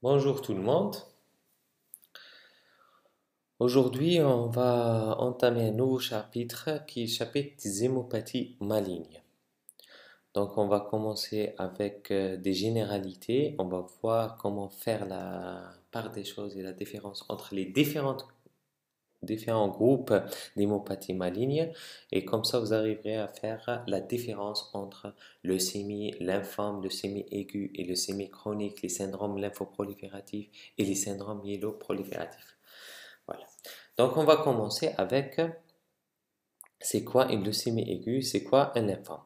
Bonjour tout le monde. Aujourd'hui, on va entamer un nouveau chapitre qui est le chapitre des hémopathies malignes. Donc, on va commencer avec des généralités. On va voir comment faire la part des choses et la différence entre les différents groupes d'hémopathies malignes. Et comme ça, vous arriverez à faire la différence entre leucémie lymphome, leucémie aiguë et leucémie chronique, les syndromes lymphoprolifératifs et les syndromes myéloprolifératifs. Voilà. Donc, on va commencer avec c'est quoi une leucémie aiguë, c'est quoi un lymphome.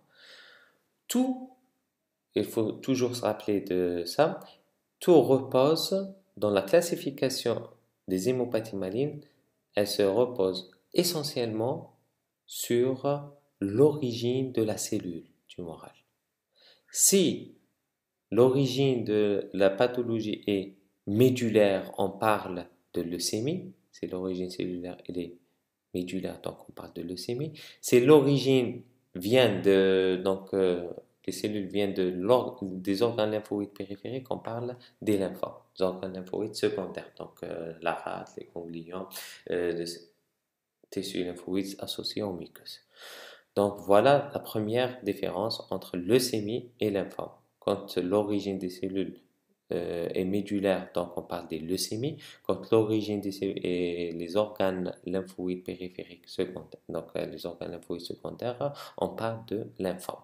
Tout, il faut toujours se rappeler de ça, tout repose dans la classification des hémopathies malignes, elle se repose essentiellement sur l'origine de la cellule tumorale. Si l'origine de la pathologie est médulaire, on parle de leucémie, c'est l'origine cellulaire, elle est médulaire, donc on parle de leucémie. C'est l'origine vient de, donc les cellules viennent des organes lymphoïdes périphériques, on parle des lymphomes, des organes lymphoïdes secondaires, donc la rate, les ganglions, les tissus lymphoïdes associés aux muqueuses. Donc voilà la première différence entre leucémie et lymphome. Quand l'origine des cellules est médulaire, donc on parle des leucémies. Quand l'origine des cellules est les organes lymphoïdes périphériques secondaires, donc les organes lymphoïdes secondaires, on parle de lymphome.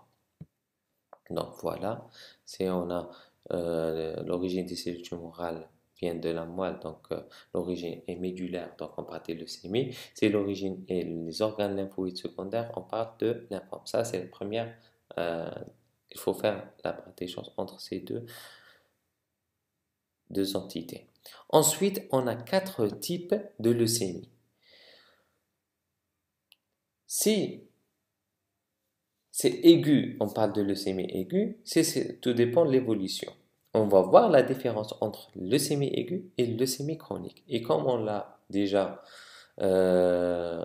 Donc voilà, si on a l'origine des cellules tumorales vient de la moelle, donc l'origine est médulaire, donc on parle de leucémie. Si l'origine est les organes lymphoïdes secondaires, on parle de lymphome. Ça, c'est la première. Il faut faire la part des choses entre ces deux entités. Ensuite, on a quatre types de leucémie. Si c'est aigu, on parle de leucémie aiguë, tout dépend de l'évolution. On va voir la différence entre leucémie aiguë et leucémie chronique. Et comme on l'a déjà euh,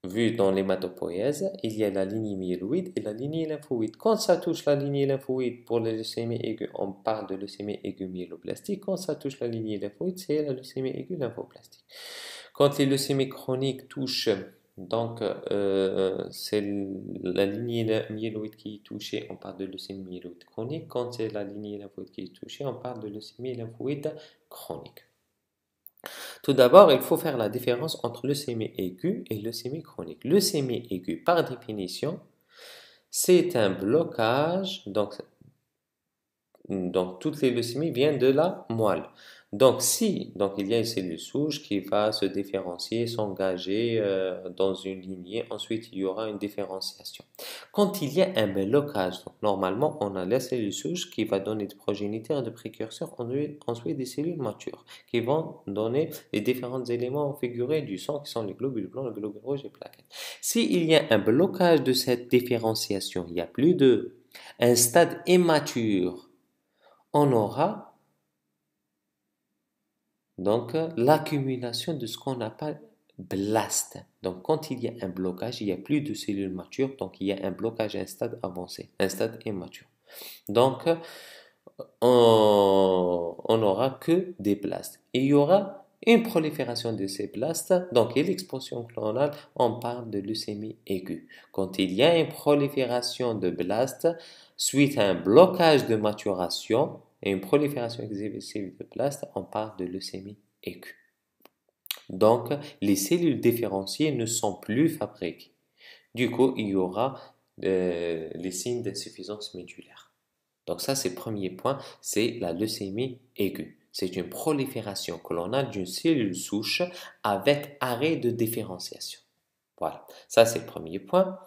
vu dans l'hématopoïèse, il y a la lignée myéloïde et la lignée lymphoïde. Quand ça touche la lignée lymphoïde pour la leucémie aiguë, on parle de leucémie aiguë myéloblastique. Quand ça touche la lignée lymphoïde, c'est la leucémie aiguë lymphoblastique. Quand les leucémies chroniques touchent, donc c'est la lignée myéloïde qui est touchée, on parle de leucémie myéloïde chronique. Quand c'est la lignée lymphoïde qui est touchée, on parle de leucémie lymphoïde chronique. Tout d'abord, il faut faire la différence entre leucémie aiguë et leucémie chronique. Leucémie aiguë, par définition, c'est un blocage, donc toutes les leucémies viennent de la moelle. Donc il y a une cellule souche qui va se différencier, s'engager dans une lignée. Ensuite, il y aura une différenciation. Quand il y a un blocage, donc normalement, on a la cellule souche qui va donner des progéniteurs, des précurseurs, ensuite des cellules matures qui vont donner les différents éléments figurés du sang qui sont les globules blancs, les globules rouges et les plaquettes. S'il y a un blocage de cette différenciation, il n'y a plus de un stade immature, on aura donc l'accumulation de ce qu'on appelle blast. Donc quand il y a un blocage, il n'y a plus de cellules matures, donc il y a un blocage à un stade avancé, un stade immature. Donc on n'aura que des blasts. Et il y aura une prolifération de ces blasts, donc et l'expansion clonale, on parle de leucémie aiguë. Quand il y a une prolifération de blasts suite à un blocage de maturation et une prolifération excessive de blasts, on parle de leucémie aiguë. Donc les cellules différenciées ne sont plus fabriquées. Du coup, il y aura les signes d'insuffisance médulaire. Donc ça, c'est le premier point, c'est la leucémie aiguë. C'est une prolifération clonale d'une cellule souche avec arrêt de différenciation. Voilà, ça c'est le premier point.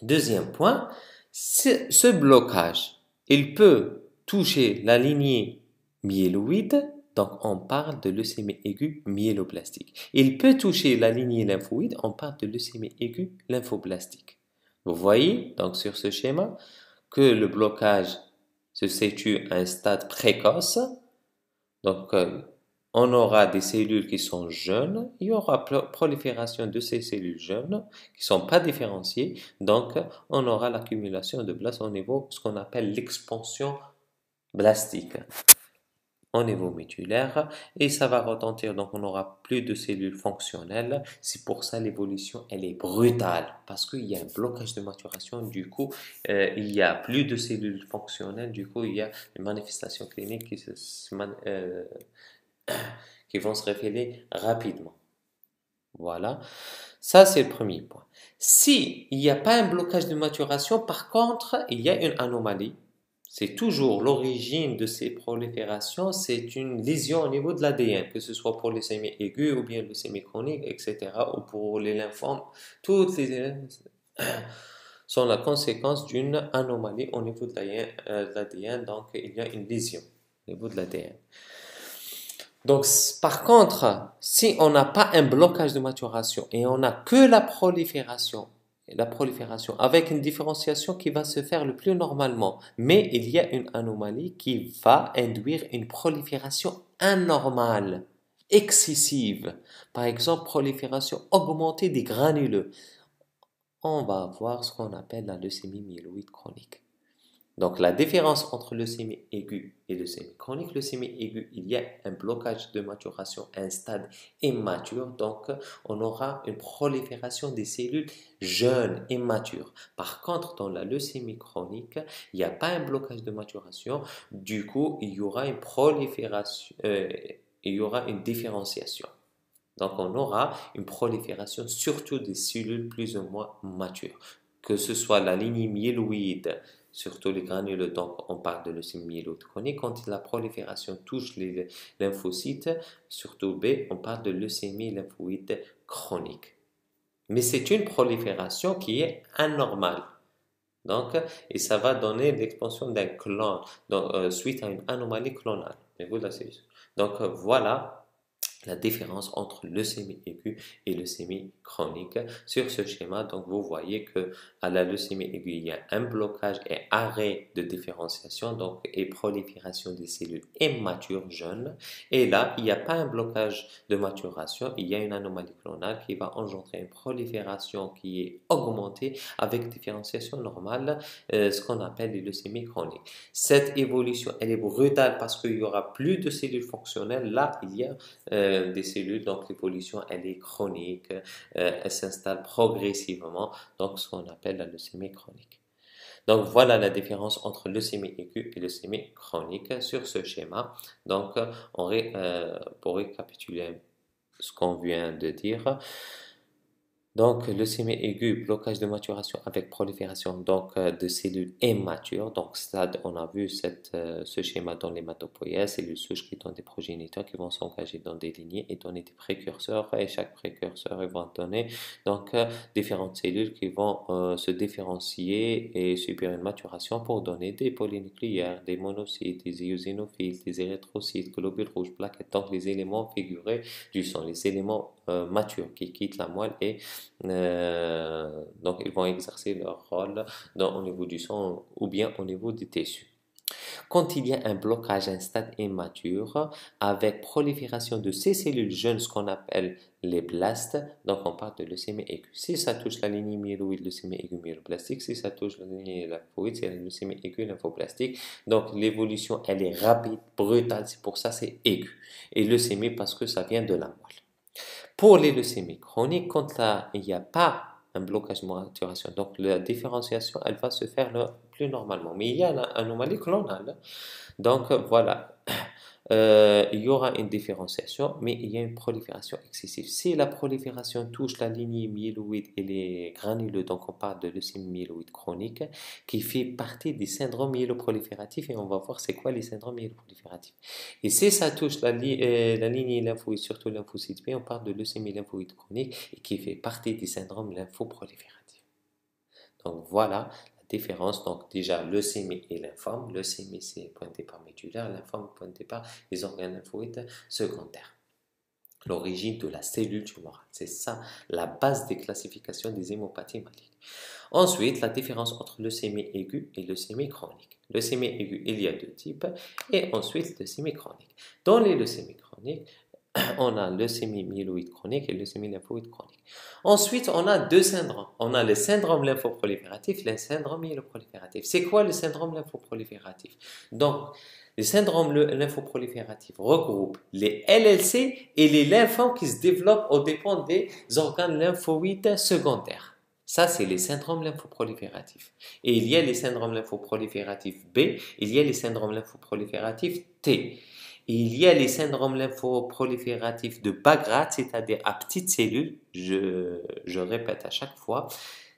Deuxième point, ce blocage, il peut toucher la lignée myéloïde, donc on parle de leucémie aiguë myéloblastique. Il peut toucher la lignée lymphoïde, on parle de leucémie aiguë lymphoblastique. Vous voyez, donc sur ce schéma, que le blocage se situe à un stade précoce. Donc, on aura des cellules qui sont jeunes, il y aura prolifération de ces cellules jeunes qui ne sont pas différenciées. Donc, on aura l'accumulation de blastes au niveau de ce qu'on appelle l'expansion blastique. au niveau médullaire et ça va retentir, donc on n'aura plus de cellules fonctionnelles. C'est pour ça l'évolution elle est brutale parce qu'il y a un blocage de maturation, du coup il y a plus de cellules fonctionnelles, du coup il y a des manifestations cliniques qui vont se révéler rapidement. Voilà, ça c'est le premier point. Si il n'y a pas un blocage de maturation, par contre, il y a une anomalie. C'est toujours l'origine de ces proliférations, c'est une lésion au niveau de l'ADN, que ce soit pour leucémie aiguë ou bien leucémie chronique, etc., ou pour les lymphomes. Toutes les sont la conséquence d'une anomalie au niveau de l'ADN, donc il y a une lésion au niveau de l'ADN. Donc, par contre, si on n'a pas un blocage de maturation et on n'a que la prolifération avec une différenciation qui va se faire le plus normalement, mais il y a une anomalie qui va induire une prolifération anormale, excessive. Par exemple, prolifération augmentée des granuleux. On va avoir ce qu'on appelle la leucémie myéloïde chronique. Donc, la différence entre leucémie aiguë et leucémie chronique, leucémie aiguë, il y a un blocage de maturation à un stade immature, donc on aura une prolifération des cellules jeunes et matures. Par contre, dans la leucémie chronique, il n'y a pas un blocage de maturation, du coup, il y aura une prolifération, il y aura une différenciation. Donc, on aura une prolifération surtout des cellules plus ou moins matures, que ce soit la lignée myéloïde, surtout les granules, donc on parle de leucémie myéloïde chronique. Quand la prolifération touche les lymphocytes, surtout B, on parle de leucémie lymphoïde chronique. Mais c'est une prolifération qui est anormale. Donc, et ça va donner l'expansion d'un clone, donc, suite à une anomalie clonale. Donc, voilà la différence entre leucémie aiguë et leucémie chronique sur ce schéma. Donc, vous voyez que à la leucémie aiguë, il y a un blocage et arrêt de différenciation, donc et prolifération des cellules immatures jeunes. Et là, il n'y a pas un blocage de maturation, il y a une anomalie clonale qui va engendrer une prolifération qui est augmentée avec différenciation normale, ce qu'on appelle les leucémies chroniques. Cette évolution, elle est brutale parce qu'il y aura plus de cellules fonctionnelles. Là, il y a des cellules, donc l'évolution elle est chronique, elle s'installe progressivement, donc ce qu'on appelle la leucémie chronique. Donc voilà la différence entre leucémie aiguë et leucémie chronique sur ce schéma. Donc pour récapituler ce qu'on vient de dire, donc, leucémie aiguë, blocage de maturation avec prolifération donc, de cellules immatures. Donc, stade, on a vu ce schéma dans l'hématopoïèse, cellules souches qui donnent des progéniteurs qui vont s'engager dans des lignées et donner des précurseurs. Et chaque précurseur va donner donc, différentes cellules qui vont se différencier et subir une maturation pour donner des polynucléaires, des monocytes, des eosinophiles, des érythrocytes, globules rouges, plaquettes. Donc, les éléments figurés du sang, les éléments matures qui quittent la moelle et donc ils vont exercer leur rôle au niveau du sang ou bien au niveau des tissus. Quand il y a un blocage à un stade immature avec prolifération de ces cellules jeunes, ce qu'on appelle les blastes, donc on parle de leucémie aiguë. Si ça touche la lignée myéloïde, leucémie aiguë myéloblastique. Si ça touche la lignée lymphoïde, c'est la leucémie aiguë lymphoblastique. Donc l'évolution, elle est rapide, brutale, c'est pour ça c'est aigu. Et leucémie parce que ça vient de la moelle. Pour les leucémies chroniques, quand il n'y a pas un blocage de maturation, donc la différenciation, elle va se faire plus normalement. Mais il y a une anomalie clonale. Donc voilà, il y aura une différenciation, mais il y a une prolifération excessive. Si la prolifération touche la lignée myéloïde et les granules, donc on parle de leucémie myéloïde chronique, qui fait partie des syndromes myéloprolifératifs, et on va voir c'est quoi les syndromes myéloprolifératifs. Et si ça touche la lignée lymphoïde, surtout lymphocyte B, on parle de leucémie lymphoïde chronique, et qui fait partie des syndromes lymphoprolifératifs. Donc voilà la différence. Donc déjà, leucémie et lymphome. Leucémie, c'est point de départ médullaire. Lymphome, point de départ les organes lymphoïdes secondaires. L'origine de la cellule tumorale. C'est ça la base des classifications des hémopathies malignes. Ensuite, la différence entre leucémie aiguë et leucémie chronique. Leucémie aiguë, il y a deux types. Et ensuite, leucémie chronique. Dans les leucémies chroniques, On a leucémie myéloïde chronique et leucémie lymphoïde chronique. Ensuite, on a deux syndromes. On a le syndrome lymphoprolifératif et le syndrome myéloprolifératif. C'est quoi le syndrome lymphoprolifératif? Donc, le syndrome lymphoprolifératif regroupe les LLC et les lymphomes qui se développent aux dépens des organes lymphoïdes secondaires. Ça, c'est les syndromes lymphoprolifératifs. Et il y a les syndromes lymphoprolifératifs B, il y a les syndromes lymphoprolifératifs T. Et il y a les syndromes lymphoprolifératifs de bas grade, c'est-à-dire à petites cellules. Je répète à chaque fois.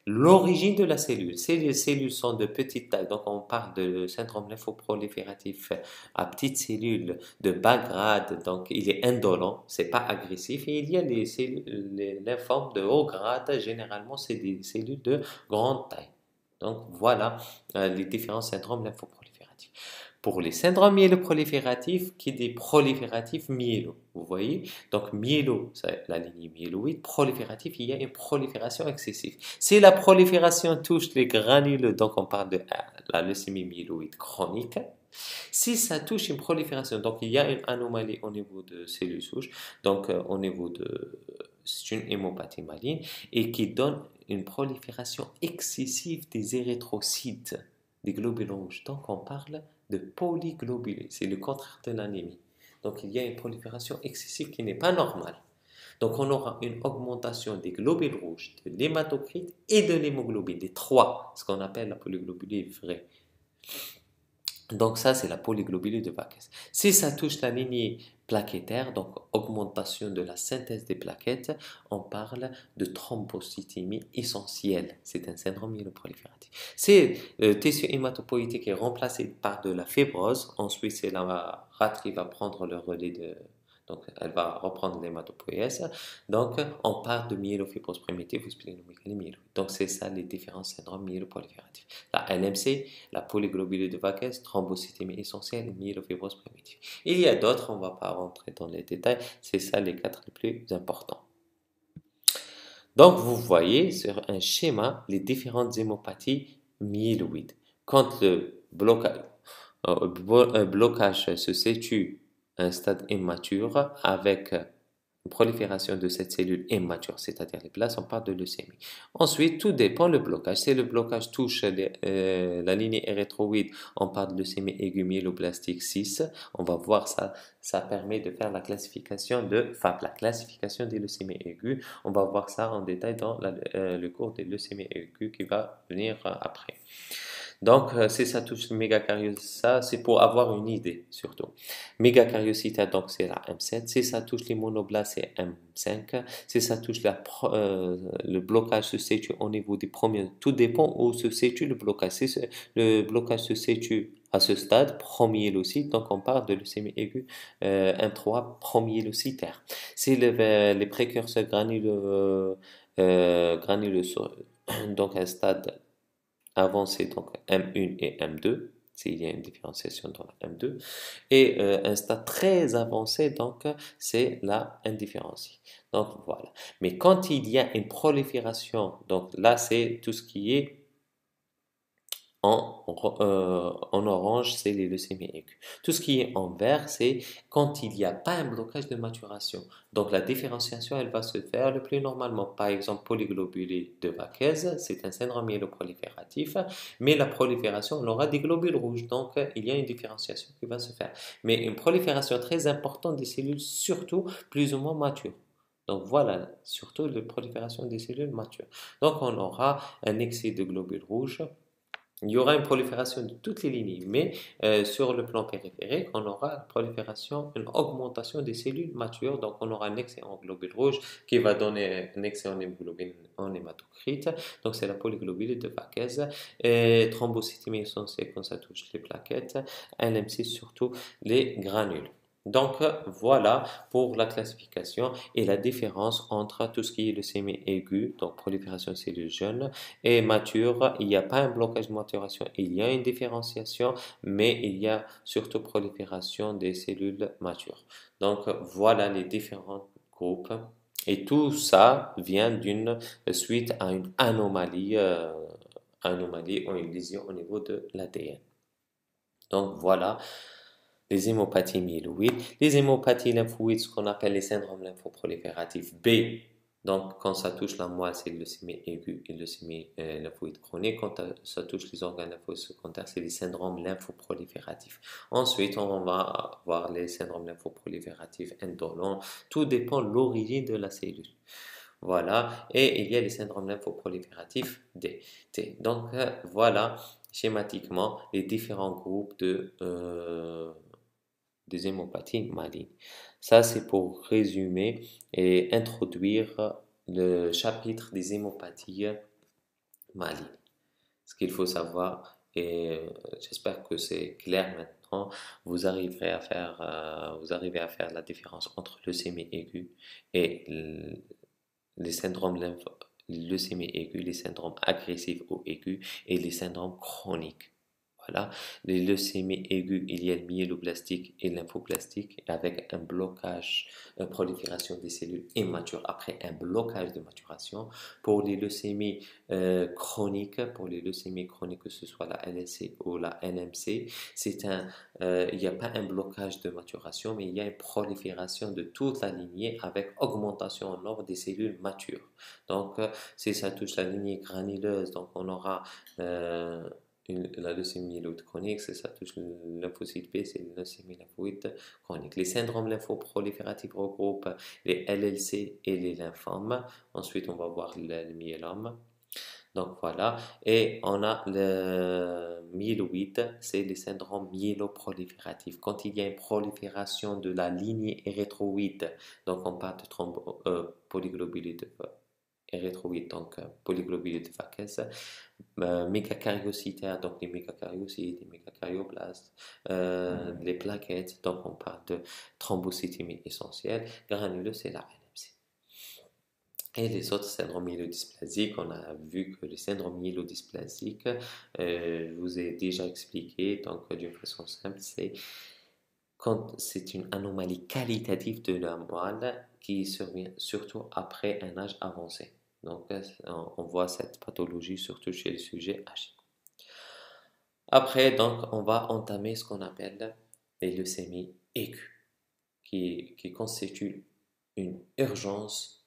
L'origine de la cellule. Ces cellules sont de petite taille, donc on parle de syndrome lymphoprolifératif à petites cellules de bas grade, donc il est indolent, c'est pas agressif. Et il y a les cellules, les lymphomes de haut grade, généralement c'est des cellules de grande taille. Donc voilà les différents syndromes lymphoprolifératifs. Pour les syndromes myéloprolifératifs, qui est des prolifératifs myélo. Vous voyez? Donc myélo, c'est la lignée myéloïde. Prolifératif, il y a une prolifération excessive. Si la prolifération touche les granules, donc on parle de la leucémie myéloïde chronique. Si ça touche une prolifération, donc il y a une anomalie au niveau de cellules souches, donc au niveau de... C'est une hémopathie maligne et qui donne une prolifération excessive des érythrocytes, des globules rouges. Donc on parle de polyglobulés, c'est le contraire de l'anémie. Donc il y a une prolifération excessive qui n'est pas normale. Donc on aura une augmentation des globules rouges, de l'hématocrite et de l'hémoglobine, des trois, ce qu'on appelle la polyglobulie vraie. Donc ça, c'est la polyglobulie de Vaquez. Si ça touche la lignée plaquettaire, donc augmentation de la synthèse des plaquettes, on parle de thrombocytémie essentielle. C'est un syndrome myéloprolifératif. Si le tissu hématopoïétique est remplacé par de la fibrose, ensuite c'est la rate qui va prendre le relais de... Donc, elle va reprendre l'hématopoïèse. Donc, on parle de myélofibrose primitive ou splénomégalie myéloïde. Donc, c'est ça les différents syndromes myéloprolifératifs. La LMC, la polyglobulie de Vaquez, thrombocytémie essentielle et myélofibrose primitive. Il y a d'autres, on ne va pas rentrer dans les détails. C'est ça les quatre les plus importants. Donc, vous voyez sur un schéma les différentes hémopathies myéloïdes. Quand le blocage se situe un stade immature avec une prolifération de cette cellule immature, c'est-à-dire les places, on parle de leucémie. Ensuite, tout dépend le blocage. Si le blocage touche la lignée érythroïde, on parle de leucémie aiguë myéloblastique 6. On va voir ça. Ça permet de faire la classification de FAP, la classification des leucémies aiguës. On va voir ça en détail dans le cours des leucémies aiguës qui va venir après. Donc, si ça touche le mégacariocyte, ça, c'est pour avoir une idée, surtout. Mégacariocyte, donc, c'est la M7. Si ça touche les monoblastes, c'est M5. Si ça touche le blocage se situe au niveau des premiers, tout dépend où se situe le blocage. Si le blocage se situe à ce stade, premier myélocyte, donc on parle de leucémie aiguë M3 promyélocitaire. Si les précurseurs donc un stade avancé, donc M1 et M2, s'il y a une différenciation dans la M2, et un stade très avancé, donc c'est la indifférenciée. Donc voilà. Mais quand il y a une prolifération, donc là c'est tout ce qui est en orange, c'est les leucémies aiguës. Tout ce qui est en vert, c'est quand il n'y a pas un blocage de maturation. Donc la différenciation, elle va se faire le plus normalement. Par exemple, polyglobulie de Vaquez, c'est un syndrome myéloprolifératif, mais la prolifération, on aura des globules rouges. Donc il y a une différenciation qui va se faire. Mais une prolifération très importante des cellules, surtout plus ou moins matures. Donc voilà, surtout la prolifération des cellules matures. Donc on aura un excès de globules rouges. Il y aura une prolifération de toutes les lignées, mais sur le plan périphérique, on aura une prolifération, une augmentation des cellules matures. Donc, on aura un excès en globules rouges qui va donner un excès en hémoglobine, en hématocrite. Donc, c'est la polyglobulie de Vaquez. Et thrombocytémie essentielle quand ça touche les plaquettes. LMC surtout les granules. Donc voilà pour la classification et la différence entre tout ce qui est leucémie aiguë, donc prolifération de cellules jeunes, et mature. Il n'y a pas un blocage de maturation, il y a une différenciation, mais il y a surtout prolifération des cellules matures. Donc voilà les différents groupes. Et tout ça vient d'une suite à une anomalie ou une lésion au niveau de l'ADN. Donc voilà les hémopathies myéloïdes. Les hémopathies lymphoïdes, ce qu'on appelle les syndromes lymphoprolifératifs B. Donc, quand ça touche la moelle, c'est leucémie aiguë et leucémie lymphoïde chronique. Quand ça touche les organes lymphoïdes secondaires, c'est les syndromes lymphoprolifératifs. Ensuite, on va voir les syndromes lymphoprolifératifs indolents. Tout dépend de l'origine de la cellule. Voilà. Et il y a les syndromes lymphoprolifératifs D. T. Donc, voilà schématiquement les différents groupes des hémopathies malignes. Ça, c'est pour résumer et introduire le chapitre des hémopathies malignes. Ce qu'il faut savoir, et j'espère que c'est clair maintenant, vous arrivez à faire la différence entre leucémie aiguë et les syndromes leucémie aiguë, les syndromes agressifs ou aigus et les syndromes chroniques. Voilà. Les leucémies aiguës, il y a le myéloblastique et lymphoblastique avec un blocage, une prolifération des cellules immatures après un blocage de maturation. Pour les leucémies chroniques, que ce soit la LSC ou la NMC, il n'y a pas un blocage de maturation, mais il y a une prolifération de toute la lignée avec augmentation en nombre des cellules matures. Donc, si ça touche la lignée granuleuse, donc on aura la leucémie myéloïde chronique, si ça touche le lymphocyte B, c'est la leucémie lymphoïde chronique. Les syndromes lymphoprolifératifs regroupent les LLC et les lymphomes. Ensuite, on va voir le myélome. Donc voilà, et on a le myéloïde, c'est les syndromes myéloprolifératifs. Quand il y a une prolifération de la lignée érythroïde, donc on parle de polyglobulite érythroïde, donc polyglobulite vaqueuse, mégacariocytaire, donc les mégacariocytes, les mégacardioblastes, les plaquettes, donc on parle de thrombocytémie essentielle, granuleuse, c'est la NMC. Et les autres syndromes myélodysplasiques, on a vu que les syndromes myélodysplasiques, je vous ai déjà expliqué, donc d'une façon simple, c'est quand c'est une anomalie qualitative de la moelle qui survient surtout après un âge avancé. Donc, on voit cette pathologie surtout chez les sujets âgés. Après, donc, on va entamer ce qu'on appelle les leucémies aiguës, qui constituent une urgence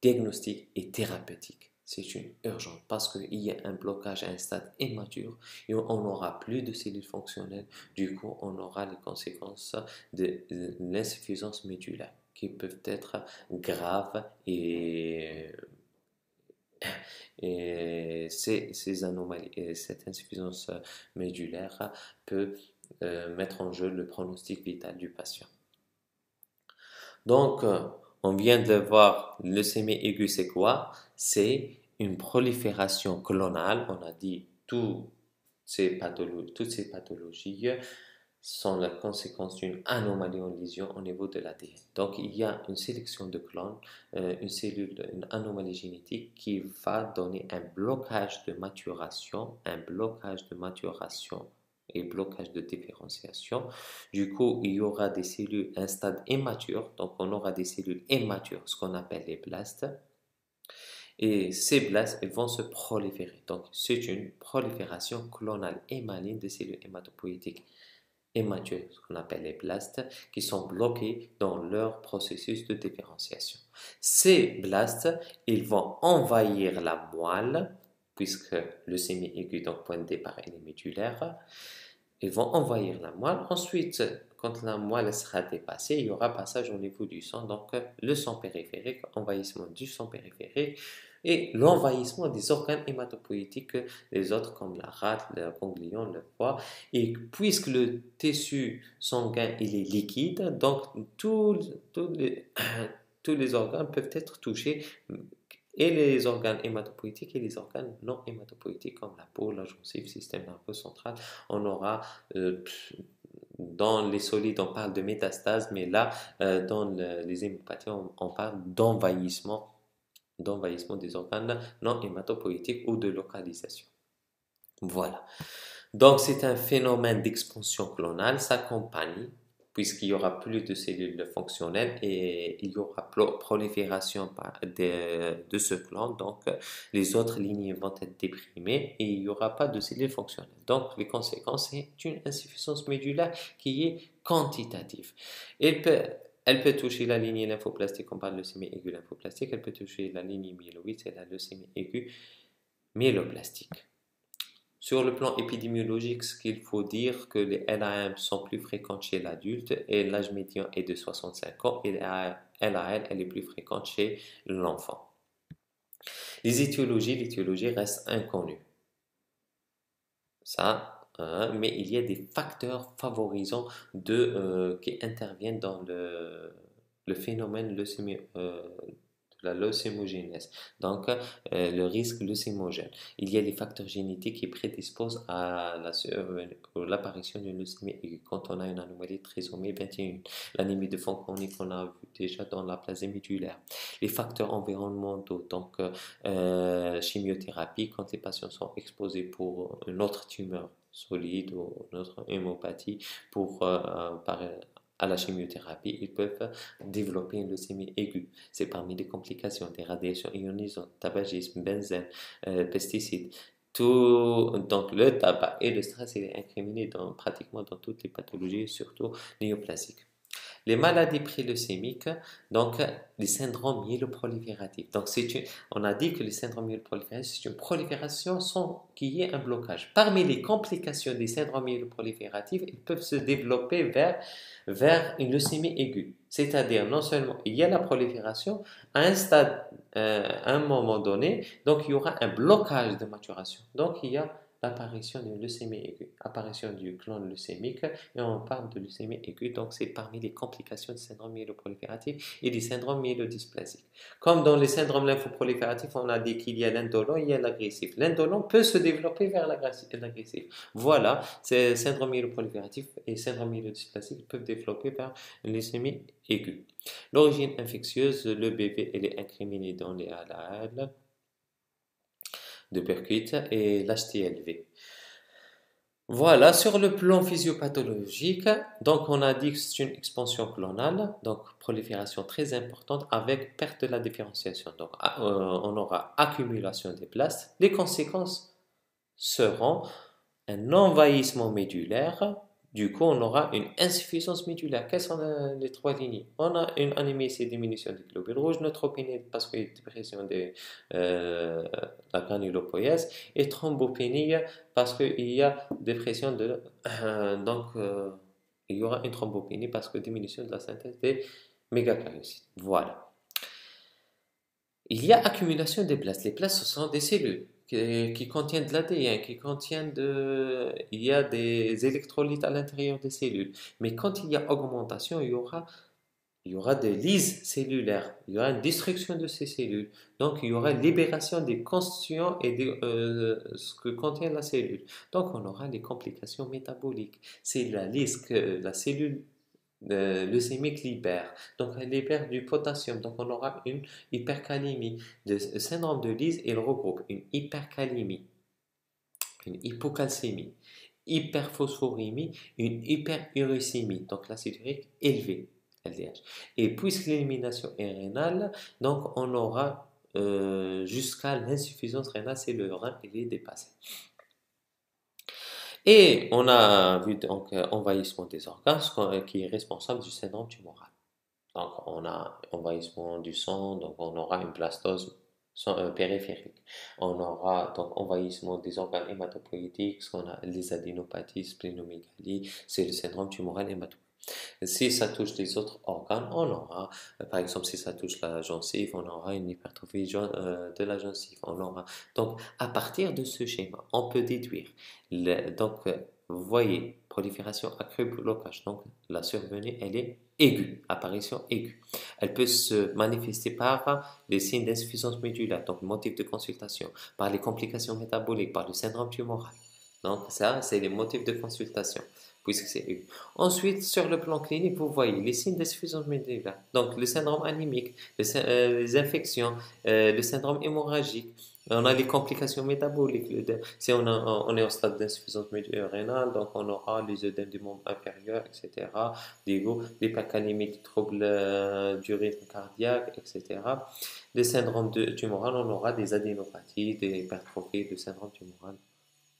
diagnostique et thérapeutique. C'est une urgence parce qu'il y a un blocage à un stade immature et on n'aura plus de cellules fonctionnelles. Du coup, on aura les conséquences de l'insuffisance médulaire qui peuvent être graves et ces anomalies et cette insuffisance médulaire peut mettre en jeu le pronostic vital du patient. Donc, on vient de voir, le leucémie aiguë, c'est quoi? C'est une prolifération clonale. On a dit toutes ces pathologies sont la conséquence d'une anomalie en lésion au niveau de l'ADN. Donc, il y a une sélection de clones, une anomalie génétique qui va donner un blocage de maturation et blocage de différenciation. Du coup, il y aura des cellules à un stade immature, donc on aura des cellules immatures, ce qu'on appelle les blastes. Et ces blastes, elles vont se proliférer. Donc, c'est une prolifération clonale et maligne des cellules hématopoïétiques immatures, ce qu'on appelle les blastes, qui sont bloqués dans leur processus de différenciation. Ces blastes, ils vont envahir la moelle, puisque leucémie aiguë, donc point de départ, elle est médulaire. Ils vont envahir la moelle. Ensuite, quand la moelle sera dépassée, il y aura passage au niveau du sang, donc le sang périphérique, envahissement du sang périphérique et l'envahissement des organes hématopoïétiques, les autres comme la rate, le ganglion, le foie. Et puisque le tissu sanguin il est liquide, donc tous les organes peuvent être touchés et les organes hématopoïétiques et les organes non hématopoïétiques comme la peau, la gencive, le système nerveux central. On aura dans les solides, on parle de métastase, mais là, dans les hémopathies, on parle d'envahissement des organes non hématopoïétiques ou de localisation. Voilà. Donc, c'est un phénomène d'expansion clonale, s'accompagne puisqu'il y aura plus de cellules fonctionnelles et il y aura prolifération de ce clone. Donc, les autres lignées vont être déprimées et il n'y aura pas de cellules fonctionnelles. Donc, les conséquences, c'est une insuffisance médulaire qui est quantitative. Elle peut, elle peut toucher la lignée lymphoplastique, on parle de leucémie aiguë lymphoplastique, elle peut toucher la lignée myéloïde, c'est la leucémie aiguë myéloplastique. Sur le plan épidémiologique, ce qu'il faut dire que les LAM sont plus fréquentes chez l'adulte et l'âge médian est de 65 ans et la LAL elle est plus fréquente chez l'enfant. L'étiologie reste inconnue. Ça, mais il y a des facteurs favorisants qui interviennent dans le phénomène la leucémogénèse, donc le risque leucémogène. Il y a des facteurs génétiques qui prédisposent à l'apparition d'une leucémie aiguë. Quand on a une anomalie de trisomie 21, l'anémie de Fanconi qu'on a vu déjà dans la plasie médulaire. Les facteurs environnementaux, donc chimiothérapie, quand les patients sont exposés pour une autre tumeur solide ou une autre hémopathie à la chimiothérapie, ils peuvent développer une leucémie aiguë. C'est parmi les complications des radiations ionisantes, tabagisme, benzène, pesticides. Donc le tabac et le stress, il est incriminé pratiquement dans toutes les pathologies, surtout néoplasiques. Les maladies préleucémiques, donc les syndromes myéloprolifératifs. Donc on a dit que les syndromes myéloprolifératifs, c'est une prolifération sans qu'il y ait un blocage. Parmi les complications des syndromes myéloprolifératifs, ils peuvent se développer vers une leucémie aiguë. C'est-à-dire, non seulement il y a la prolifération, à un stade, à un moment donné, donc il y aura un blocage de maturation. Donc il y a l'apparition d'une leucémie aiguë, apparition du clone leucémique, et on parle de leucémie aiguë, donc c'est parmi les complications du syndrome myéloprolifératif et du syndrome myélodysplasique. Comme dans les syndromes lymphoprolifératifs, on a dit qu'il y a l'indolent, il y a l'agressif. L'indolent peut se développer vers l'agressif. Voilà, c'est syndrome myéloprolifératif et syndrome myélodysplasique peuvent développer vers une leucémie aiguë. L'origine infectieuse, le bébé, elle est incriminée dans les ALAL de Burkitt et l'HTLV. Voilà, sur le plan physiopathologique, donc on a dit que c'est une expansion clonale, donc prolifération très importante avec perte de la différenciation. Donc on aura accumulation des places. Les conséquences seront un envahissement médulaire. Du coup, on aura une insuffisance médulaire. Quelles sont les trois lignées? On a une anémie, c'est diminution des globules rouges, neutropénie parce qu'il y a dépression de la granulopoïèse, et thrombopénie parce qu'il y a dépression de... il y aura une thrombopénie parce que diminution de la synthèse des mégakaryocytes. Voilà. Il y a accumulation des plaques. Les plaques, ce sont des cellules qui contiennent de l'ADN, il y a des électrolytes à l'intérieur des cellules. Mais quand il y a augmentation, il y aura des lyses cellulaires, il y aura une destruction de ces cellules. Donc, il y aura libération des constituants et de ce que contient la cellule. Donc, on aura des complications métaboliques. C'est la lise que la cellule leucémique libère. Donc, elle libère du potassium. Donc, on aura une hypercalémie. Le syndrome de Lise, il regroupe une hypercalémie, une hypocalcémie, hyperphosphorémie, une hyperuricémie. Donc, l'acide urique élevé, LDH. Et puisque l'élimination est rénale, donc on aura jusqu'à l'insuffisance rénale, c'est le rein, il est dépassé. Et on a vu donc envahissement des organes qui est responsable du syndrome tumoral. Donc on a envahissement du sang, donc on aura une blastose périphérique. On aura donc envahissement des organes hématopoïétiques, ce qu'on a les adénopathies, splénomégalie, c'est le syndrome tumoral hématopoïétique. Si ça touche les autres organes, on aura, par exemple, si ça touche la gencive, on aura une hypertrophie de la gencive. Donc, à partir de ce schéma, on peut déduire. Vous voyez, prolifération accrue, blocage. Donc, la survenue, elle est aiguë, apparition aiguë. Elle peut se manifester par les signes d'insuffisance médulaire, donc le motif de consultation, par les complications métaboliques, par le syndrome tumoral. Donc, ça, c'est les motifs de consultation, puisque c'est aigu. Ensuite, sur le plan clinique, vous voyez les signes d'insuffisance médulaire. Donc, le syndrome anémique, les infections, le syndrome hémorragique, On a les complications métaboliques. Si on est au stade d'insuffisance rénale, donc on aura les œdèmes du membre inférieur, etc. L'hypercalémie, des troubles du rythme cardiaque, etc. Le syndrome tumoral, on aura des adénopathies, des hypertrophies, de syndrome tumoral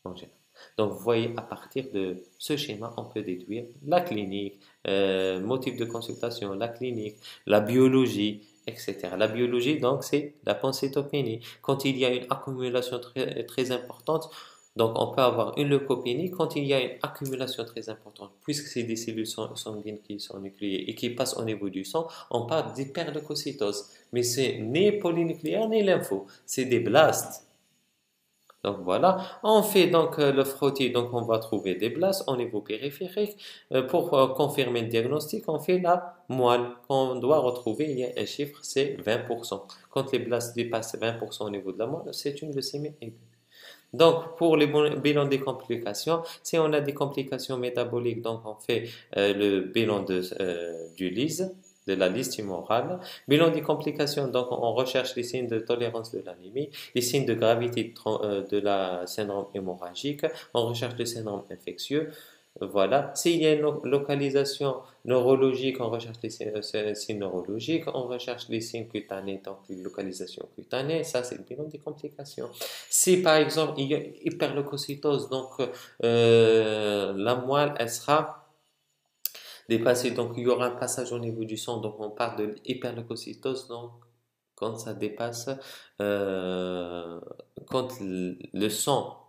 en général. Donc, vous voyez, à partir de ce schéma, on peut déduire la clinique, motif de consultation, la clinique, la biologie, etc. La biologie, donc, c'est la pancytopénie. Quand il y a une accumulation très, très importante, donc on peut avoir une leucopénie quand il y a une accumulation très importante. Puisque c'est des cellules sanguines qui sont nucléées et qui passent au niveau du sang, on parle d'hyperleucocytose. Mais c'est ni polynucléaire ni lympho, c'est des blastes. Donc voilà, on fait donc le frottis, donc on va trouver des blastes au niveau périphérique. Pour confirmer le diagnostic, on fait la moelle qu'on doit retrouver. Il y a un chiffre, c'est 20%. Quand les blastes dépassent 20% au niveau de la moelle, c'est une leucémie aiguë. Donc, pour les bilans des complications, si on a des complications métaboliques, donc on fait le bilan du LIS, de la liste tumorale. Bilan des complications, donc on recherche les signes de tolérance de l'anémie, les signes de gravité de la syndrome hémorragique, on recherche le syndrome infectieux. Voilà. S'il y a une localisation neurologique, on recherche les signes neurologiques, on recherche les signes cutanés, donc les localisations cutanées, ça c'est le bilan des complications. Si par exemple il y a hyperleucocytose, donc la moelle elle sera dépassée, donc il y aura un passage au niveau du sang, donc on parle de hyperleucocytose, donc quand ça dépasse, euh, quand le sang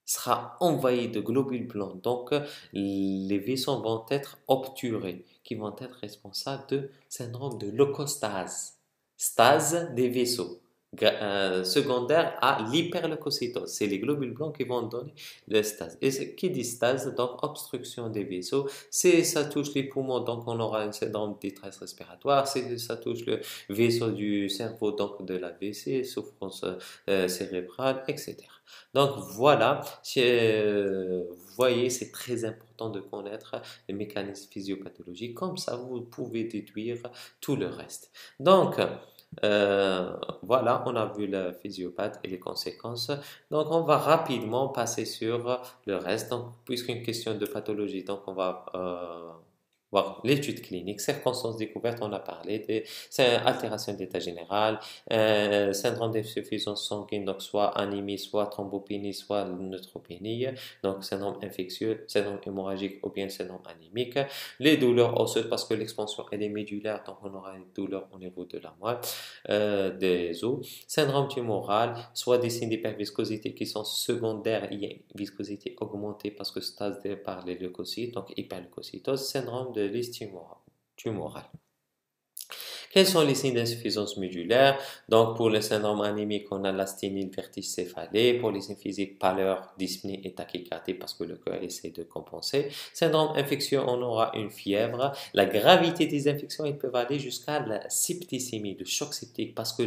sera envahi de globules blancs. Donc, les vaisseaux vont être obturés, qui vont être responsables de syndrome de leucostase, stase des vaisseaux, secondaire à l'hyperleucocytose. C'est les globules blancs qui vont donner le stase. Et qui dit stase, donc obstruction des vaisseaux. Si ça touche les poumons, donc on aura un syndrome de détresse respiratoire. Si ça touche le vaisseau du cerveau, donc de l'AVC, souffrance cérébrale, etc. Donc voilà, vous voyez, c'est très important de connaître les mécanismes physiopathologiques. Comme ça, vous pouvez déduire tout le reste. Donc, voilà, on a vu le physiopathe et les conséquences. Donc, on va rapidement passer sur le reste. Donc, puisqu'une question de pathologie, donc on va voir l'étude clinique, circonstances découvertes, on a parlé des altérations d'état général, syndrome d'insuffisance sanguine, donc soit anémie, soit thrombopénie, soit neutropénie, donc syndrome infectieux, syndrome hémorragique ou bien syndrome anémique, les douleurs osseuses parce que l'expansion elle est médulaire, donc on aura une douleur au niveau de la moelle, des os, syndrome tumoral, soit des signes d'hyperviscosité qui sont secondaires, il y a une viscosité augmentée parce que stase par les leucocytes, donc hyperleucocytose, syndrome de liste tumorale. Quels sont les signes d'insuffisance médulaire? Donc, pour le syndrome anémique, on a l'asthénie, le vertige céphalée. Pour les signes physiques, pâleur, dyspnée et tachycardie parce que le cœur essaie de compenser. Syndrome infectieux, on aura une fièvre. La gravité des infections, ils peuvent aller jusqu'à la septicémie, le choc septique parce que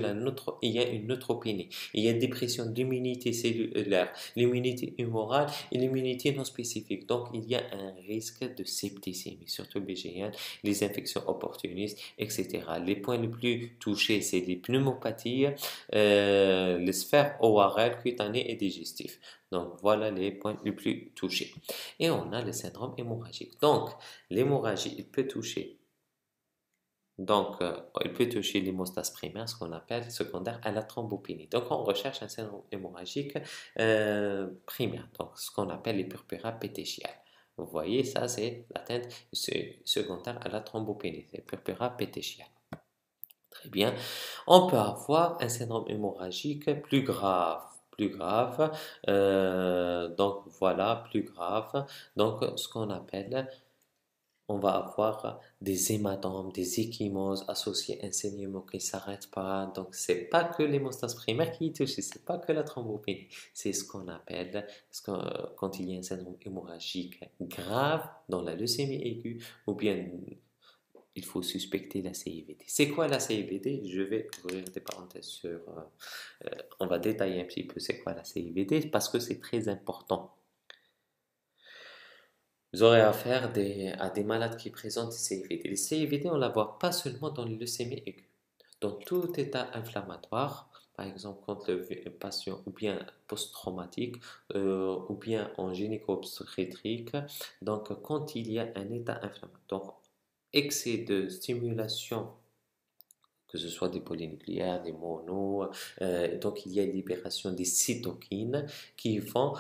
il y a une neutropénie. Il y a une dépression de l'immunité cellulaire, l'immunité humorale et l'immunité non spécifique. Donc, il y a un risque de septicémie, surtout BGN, les infections opportunistes, etc. Les points les plus touchés, c'est les pneumopathies, les sphères ORL, cutanées et digestifs. Donc, voilà les points les plus touchés. Et on a le syndrome hémorragique. Donc, l'hémorragie, il peut toucher. Donc, il peut toucher l'hémostase primaire, ce qu'on appelle secondaire à la thrombopénie. Donc, on recherche un syndrome hémorragique primaire, donc ce qu'on appelle les purpura pétéchiales. Vous voyez, ça, c'est l'atteinte secondaire à la thrombopénie, c'est purpura pétéchiale. Très bien. On peut avoir un syndrome hémorragique plus grave. Plus grave. Donc voilà, plus grave. Donc ce qu'on appelle, on va avoir des hématomes, des ecchymoses associés à un saignement qui ne s'arrête pas. Donc c'est pas que l'hémostase primaire qui est touchée, c'est pas que la thrombopénie. C'est ce qu'on appelle, quand il y a un syndrome hémorragique grave dans la leucémie aiguë ou bien il faut suspecter la CIVD. C'est quoi la CIVD? Je vais ouvrir des parenthèses on va détailler un petit peu c'est quoi la CIVD parce que c'est très important. Vous aurez affaire à des malades qui présentent des CIVD. Les CIVD, on ne la voit pas seulement dans les leucémies aiguës. Dans tout état inflammatoire, par exemple quand le patient ou bien post-traumatique ou bien en gynéco-obstétrique, donc quand il y a un état inflammatoire, donc excès de stimulation, que ce soit des polynucléaires, des monos, donc il y a une libération des cytokines qui vont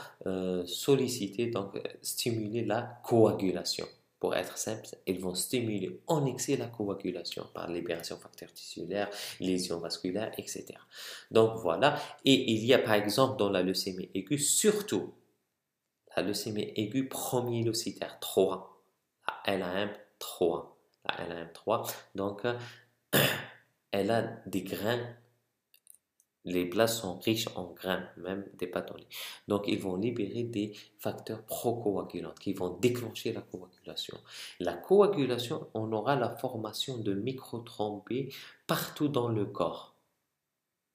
solliciter, donc stimuler la coagulation. Pour être simple, ils vont stimuler en excès la coagulation par libération de facteurs tissulaires, lésions vasculaires, etc. Donc voilà, et il y a par exemple dans la leucémie aiguë, surtout la leucémie aiguë promyélocytaire 3, la LAM3, la LAM3, donc elle a des grains, les plats sont riches en grains, même des pathologies. Donc, ils vont libérer des facteurs procoagulants qui vont déclencher la coagulation. La coagulation, on aura la formation de microthrombées partout dans le corps.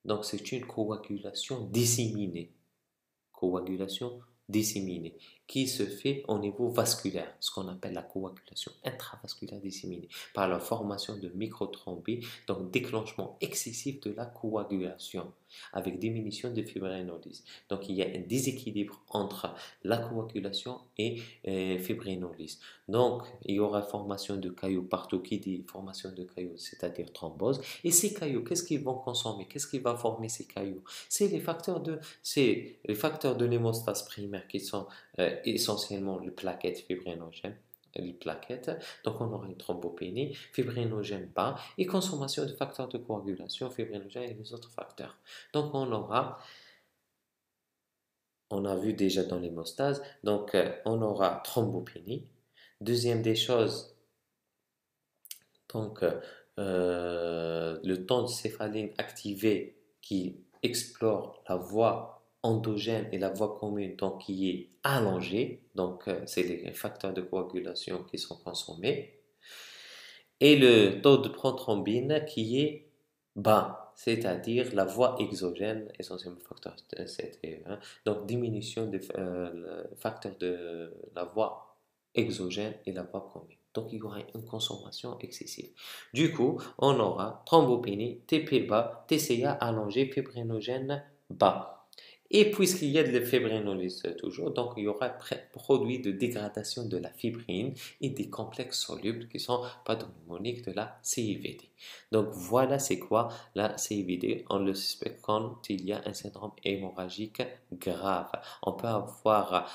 Donc, c'est une coagulation disséminée. Coagulation disséminée qui se fait au niveau vasculaire, ce qu'on appelle la coagulation intravasculaire disséminée, par la formation de microthrombées, donc déclenchement excessif de la coagulation avec diminution de fibrinolyse. Donc il y a un déséquilibre entre la coagulation et fibrinolyse. Donc il y aura formation de caillots partout. Qui dit formation de caillots, c'est-à-dire thrombose. Et ces caillots, qu'est-ce qu'ils vont consommer? Qu'est-ce qui va former ces caillots? C'est les facteurs de l'hémostase primaire qui sont essentiellement les plaquettes fibrinogènes, les plaquettes. Donc on aura une thrombopénie, fibrinogène bas et consommation de facteurs de coagulation, fibrinogène et les autres facteurs. Donc on a vu déjà dans l'hémostase, donc on aura thrombopénie. Deuxième des choses, donc le tond de céphaline activé qui explore la voie endogène et la voie commune, donc qui est allongée, donc c'est les facteurs de coagulation qui sont consommés, et le taux de prothrombine qui est bas, c'est-à-dire la voie exogène, essentiellement facteur 7 et 1, donc diminution des facteurs de la voie exogène et la voie commune. Donc, il y aura une consommation excessive. Du coup, on aura thrombopénie, TP bas, TCA allongé, fibrinogène bas. Et puisqu'il y a de la fibrinolyse toujours, donc il y aura produit de dégradation de la fibrine et des complexes solubles qui sont pathognomoniques de la CIVD. Donc voilà c'est quoi la CIVD. On le suspecte quand il y a un syndrome hémorragique grave. On peut avoir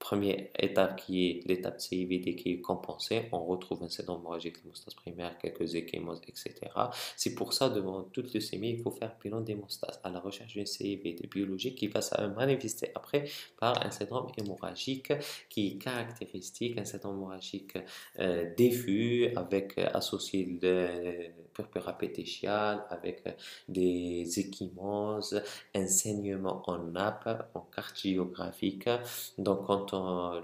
première étape qui est l'étape CIVD qui est compensée, on retrouve un syndrome hémorragique, l'hémostase primaire, quelques échémoses, etc. C'est pour ça, devant toute leucémie, il faut faire bilan d'hémostase à la recherche d'une CIVD biologique qui va se manifester après par un syndrome hémorragique qui est caractéristique, un syndrome hémorragique diffus avec associé de purpura pétéchiale, avec des échymoses, un saignement en nappe, en cardiographique. Donc, quand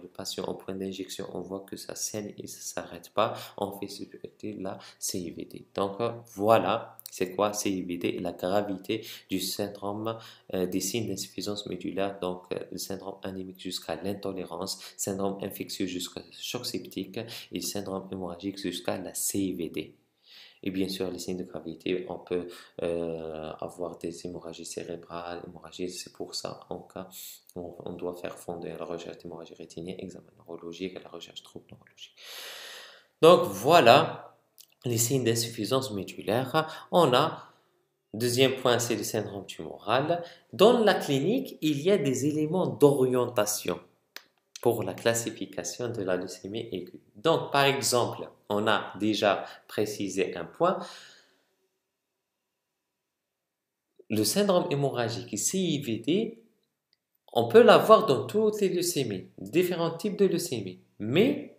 le patient au point d'injection, on voit que ça saigne et ça ne s'arrête pas, on fait suspecter la CIVD. Donc, voilà, c'est quoi CIVD et la gravité du syndrome des signes d'insuffisance médulaire, donc le syndrome anémique jusqu'à l'intolérance, syndrome infectieux jusqu'à choc septique et syndrome hémorragique jusqu'à la CIVD. Et bien sûr, les signes de gravité, on peut avoir des hémorragies cérébrales, c'est pour ça, en cas, on doit faire fonder la recherche d'hémorragie rétinienne, examen neurologique et la recherche de troubles neurologiques. Donc voilà les signes d'insuffisance médulaire. On a, deuxième point, c'est le syndrome tumoral. Dans la clinique, il y a des éléments d'orientation pour la classification de la leucémie aiguë. Donc, par exemple, on a déjà précisé un point. Le syndrome hémorragique CIVD, on peut l'avoir dans toutes les leucémies, différents types de leucémies, mais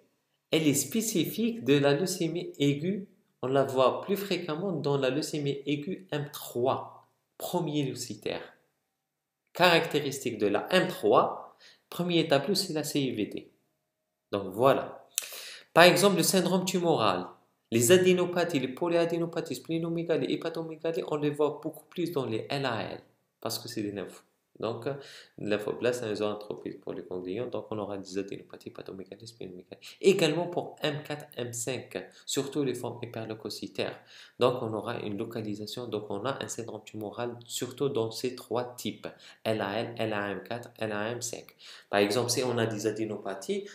elle est spécifique de la leucémie aiguë. On la voit plus fréquemment dans la leucémie aiguë M3, premier leucytaire. Caractéristique de la M3, premier tableau, c'est la CIVD. Donc voilà. Par exemple, le syndrome tumoral, les adénopathies, les polyadénopathies, splénomégalie, hépatomégalie, on les voit beaucoup plus dans les LAL parce que c'est des lymphes. Donc, lymphoblast, c'est un zooanthropique pour les ganglions. Donc, on aura des adénopathies, pathomécaniques, splénomécaniques. Également pour M4, M5, surtout les formes hyperleucocytaires. Donc, on aura une localisation. Donc, on a un syndrome tumoral, surtout dans ces trois types LAL, LAM4, LAM5. Par exemple, si on a des adénopathies,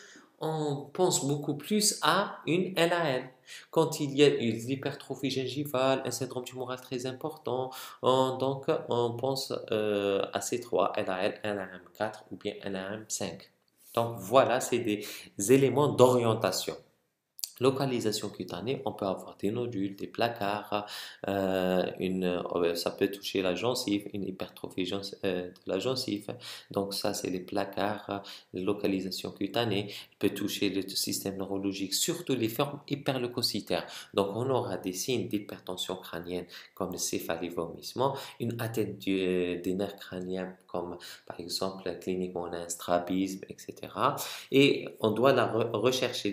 on pense beaucoup plus à une LAL. Quand il y a une hypertrophie gingivale, un syndrome tumoral très important, donc on pense à ces trois, LAL, LAM4 ou bien LAM5. Donc voilà, c'est des éléments d'orientation. Localisation cutanée, on peut avoir des nodules, des placards, ça peut toucher la gencive, une hypertrophie de la gencive. Donc ça, c'est les placards, localisation cutanée. Il peut toucher le système neurologique, surtout les formes hyperleucocytaires. Donc on aura des signes d'hypertension crânienne comme le céphalée-vomissement, une atteinte des nerfs crâniens comme par exemple cliniquement on a un strabisme, etc. Et on doit rechercher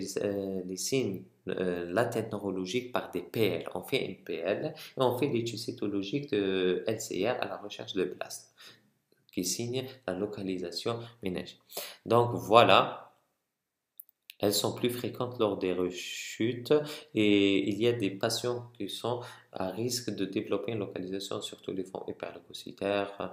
les signes l'atteinte neurologique par des PL. On fait une PL et on fait l'étude cytologique de LCR à la recherche de blast qui signe la localisation ménagère. Donc voilà, elles sont plus fréquentes lors des rechutes et il y a des patients qui sont à risque de développer une localisation, surtout les formes hyperleucocytaires,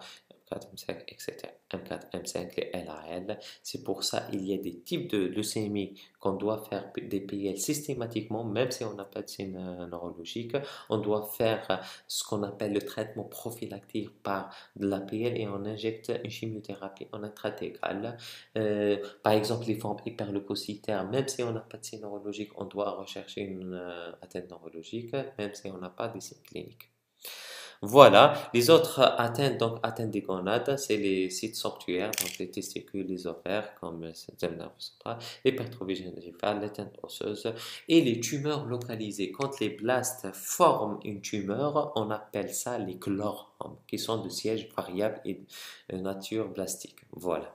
M4, M5, etc. M4, M5, les LAL. C'est pour ça qu'il y a des types de leucémie qu'on doit faire des PL systématiquement, même si on n'a pas de signe neurologique. On doit faire ce qu'on appelle le traitement prophylactique par de la PL et on injecte une chimiothérapie en intratégrale. Par exemple, les formes hyperleucocytaires, même si on n'a pas de signe neurologique, on doit rechercher une atteinte neurologique, même si on n'a pas de signes cliniques. Voilà, les autres atteintes, donc atteintes des gonades, c'est les sites sanctuaires, donc les testicules, les ovaires, comme le système nerveux central, l'hypertrophie gingivale, l'atteinte osseuse et les tumeurs localisées. Quand les blastes forment une tumeur, on appelle ça les chloromes, qui sont de sièges variables et de nature blastique. Voilà.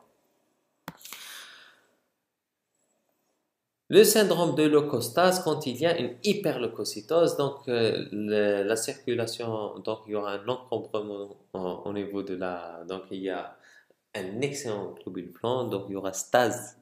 Le syndrome de leucostase, quand il y a une hyperleucocytose, donc la circulation, donc il y aura un encombrement au niveau de la, donc il y a un excellent globule blanc, donc il y aura stase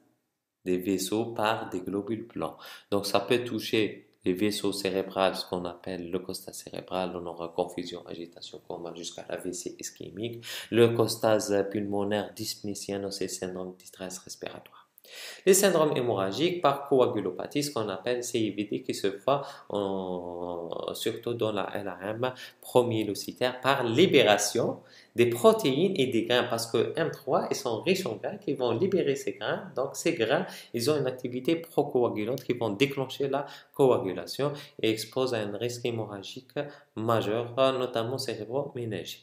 des vaisseaux par des globules blancs. Donc ça peut toucher les vaisseaux cérébraux, ce qu'on appelle leucostase cérébrale, on aura confusion, agitation, coma jusqu'à l'AVC ischémique, leucostase pulmonaire, dyspnée cyanosémique, syndrome de distress respiratoire. Les syndromes hémorragiques par coagulopathie, ce qu'on appelle CIVD, qui se voit surtout dans la LAM promyélocytaire par libération des protéines et des grains, parce que M3, ils sont riches en grains qui vont libérer ces grains. Donc, ces grains, ils ont une activité procoagulante qui vont déclencher la coagulation et exposent à un risque hémorragique majeur, notamment cérébro-méningé.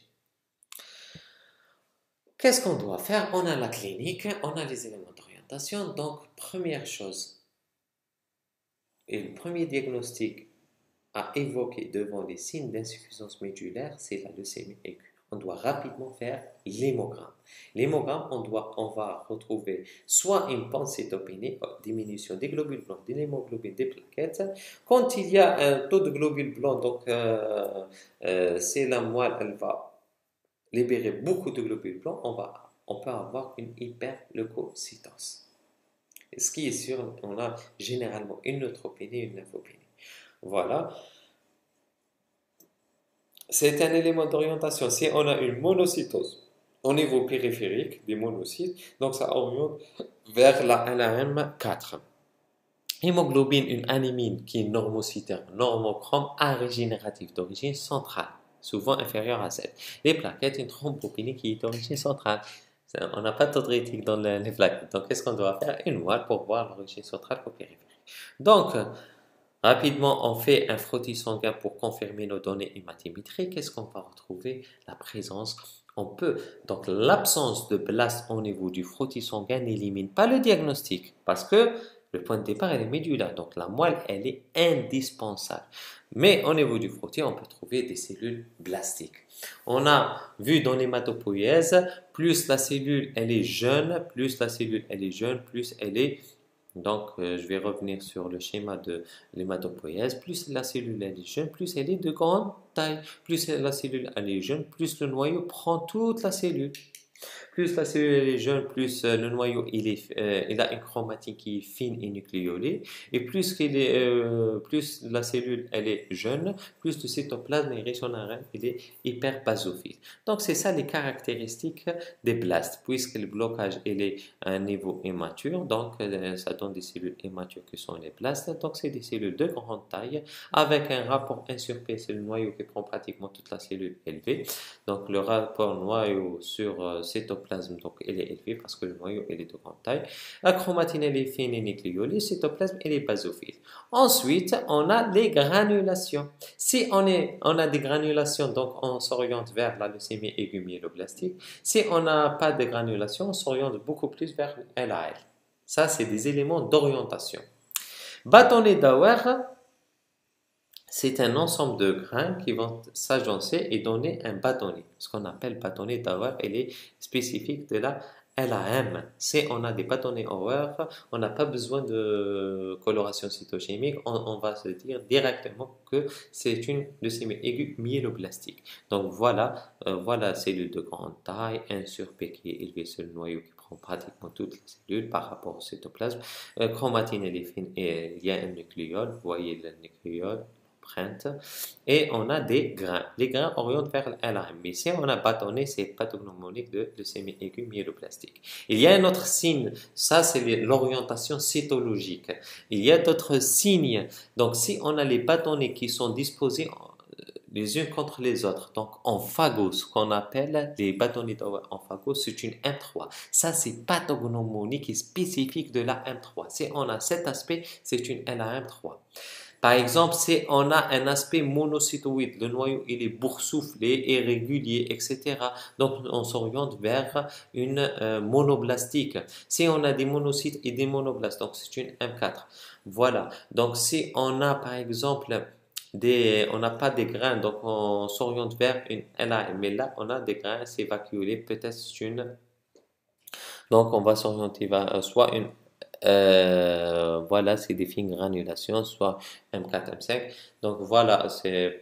Qu'est-ce qu'on doit faire? On a la clinique, on a les éléments d'orientation. Donc, première chose, et le premier diagnostic à évoquer devant les signes d'insuffisance médulaire, c'est la leucémie aiguë. On doit rapidement faire l'hémogramme. L'hémogramme, on va retrouver soit une pancytopénie, diminution des globules blancs, de l'hémoglobine, des plaquettes. Quand il y a un taux de globules blancs, donc c'est la moelle, elle va libérer beaucoup de globules blancs, on peut avoir une hyperleucocytose. Ce qui est sûr, on a généralement une neutropénie et une lymphopénie. Voilà. C'est un élément d'orientation. Si on a une monocytose au niveau périphérique des monocytes, donc ça oriente vers la LAM4. Hémoglobine, une anémie qui est normocytaire, normochrome, arégénérative d'origine centrale, souvent inférieure à 7. Les plaquettes, une thrombopénie qui est d'origine centrale. On n'a pas de taux dans les plaquettes. Donc, qu'est-ce qu'on doit faire? Une moelle pour voir l'origine centrale ou périphérique. Donc, rapidement, on fait un frottis sanguin pour confirmer nos données hématométriques. Qu'est-ce qu'on va retrouver? La présence. On peut, donc l'absence de blast au niveau du frottis sanguin n'élimine pas le diagnostic parce que le point de départ elle est médulaire. Donc la moelle, elle est indispensable. Mais au niveau du frottis, on peut trouver des cellules blastiques. On a vu dans l'hématopoïèse, plus la cellule elle est jeune, plus la cellule elle est jeune, plus elle est. Donc, je vais revenir sur le schéma de l'hématopoïèse. Plus la cellule elle est jeune, plus elle est de grande taille. Plus la cellule elle est jeune, plus le noyau prend toute la cellule. Plus la cellule elle est jeune, plus le noyau il a une chromatine qui est fine et nucléolée. Et plus la cellule elle est jeune, plus le cytoplasme est riche en ARN, il est hyper basophile. Donc c'est ça les caractéristiques des blastes. Puisque le blocage il est à un niveau immature, donc ça donne des cellules immatures qui sont les blastes. Donc c'est des cellules de grande taille avec un rapport 1 sur P, c'est le noyau qui prend pratiquement toute la cellule élevée. Donc le rapport noyau sur cytoplasme, donc il est élevé parce que le noyau il est de grande taille. La chromatine elle est fine et nucléolée, le cytoplasme il est basophile. Ensuite, on a les granulations. Si on a des granulations, donc on s'oriente vers la leucémie aiguë myéloblastique. Si on n'a pas de granulation, on s'oriente beaucoup plus vers LAL. Ça, c'est des éléments d'orientation. Bâtonnet d'Auer, c'est un ensemble de grains qui vont s'agencer et donner un bâtonnet. Ce qu'on appelle bâtonnet d'Auer, il est spécifique de la LAM. Si on a des bâtonnets Auer, on n'a pas besoin de coloration cytochimique. On va se dire directement que c'est une leucémie aiguë myéloblastique. Donc voilà cellule de grande taille, un sur P qui est élevé sur le noyau qui prend pratiquement toutes les cellules par rapport au cytoplasme. Chromatine elle est fine et il y a un nucléole. Vous voyez le nucléole. Et on a des grains. Les grains orientent vers l'ALM. Mais si on a bâtonnet, c'est pathognomonique de leucémie aiguë myéloblastique. Il y a un autre signe, ça c'est l'orientation cytologique. Il y a d'autres signes. Donc si on a les bâtonnets qui sont disposés les unes contre les autres, donc en phagos, ce qu'on appelle les bâtonnets en phagos, c'est une M3. Ça c'est pathognomonique et spécifique de la M3. Si on a cet aspect, c'est une LAM3. Par exemple, si on a un aspect monocytoïde, le noyau il est boursouflé, irrégulier, etc. Donc on s'oriente vers une monoblastique. Si on a des monocytes et des monoblastes, donc c'est une M4. Voilà. Donc si on a par exemple on n'a pas des grains, donc on s'oriente vers une LA. Mais là, on a des grains, c'est vacuolé, peut-être c'est une. Donc on va s'orienter vers soit une voilà, c'est des fines granulations, soit M4, M5. Donc voilà, c'est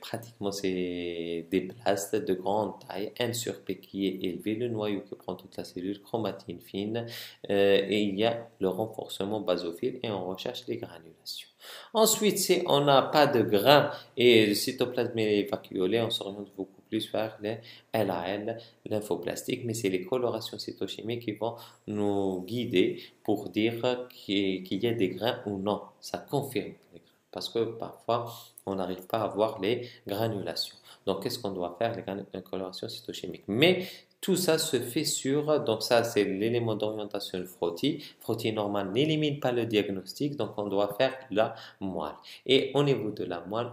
des blastes de grande taille, N sur P qui est élevé, le noyau qui prend toute la cellule, chromatine fine, et il y a le renforcement basophile et on recherche les granulations. Ensuite, si on n'a pas de grains et le cytoplasme est vacuolé, on s'oriente beaucoup plus vers les LAL, lymphoblastiques, mais c'est les colorations cytochimiques qui vont nous guider pour dire qu'il y a des grains ou non. Ça confirme les grains. Parce que parfois, on n'arrive pas à voir les granulations. Donc, qu'est-ce qu'on doit faire? Les colorations cytochimiques. Mais tout ça se fait sur, donc ça c'est l'élément d'orientation de frottis. Frottis normal n'élimine pas le diagnostic, donc on doit faire la moelle. Et au niveau de la moelle,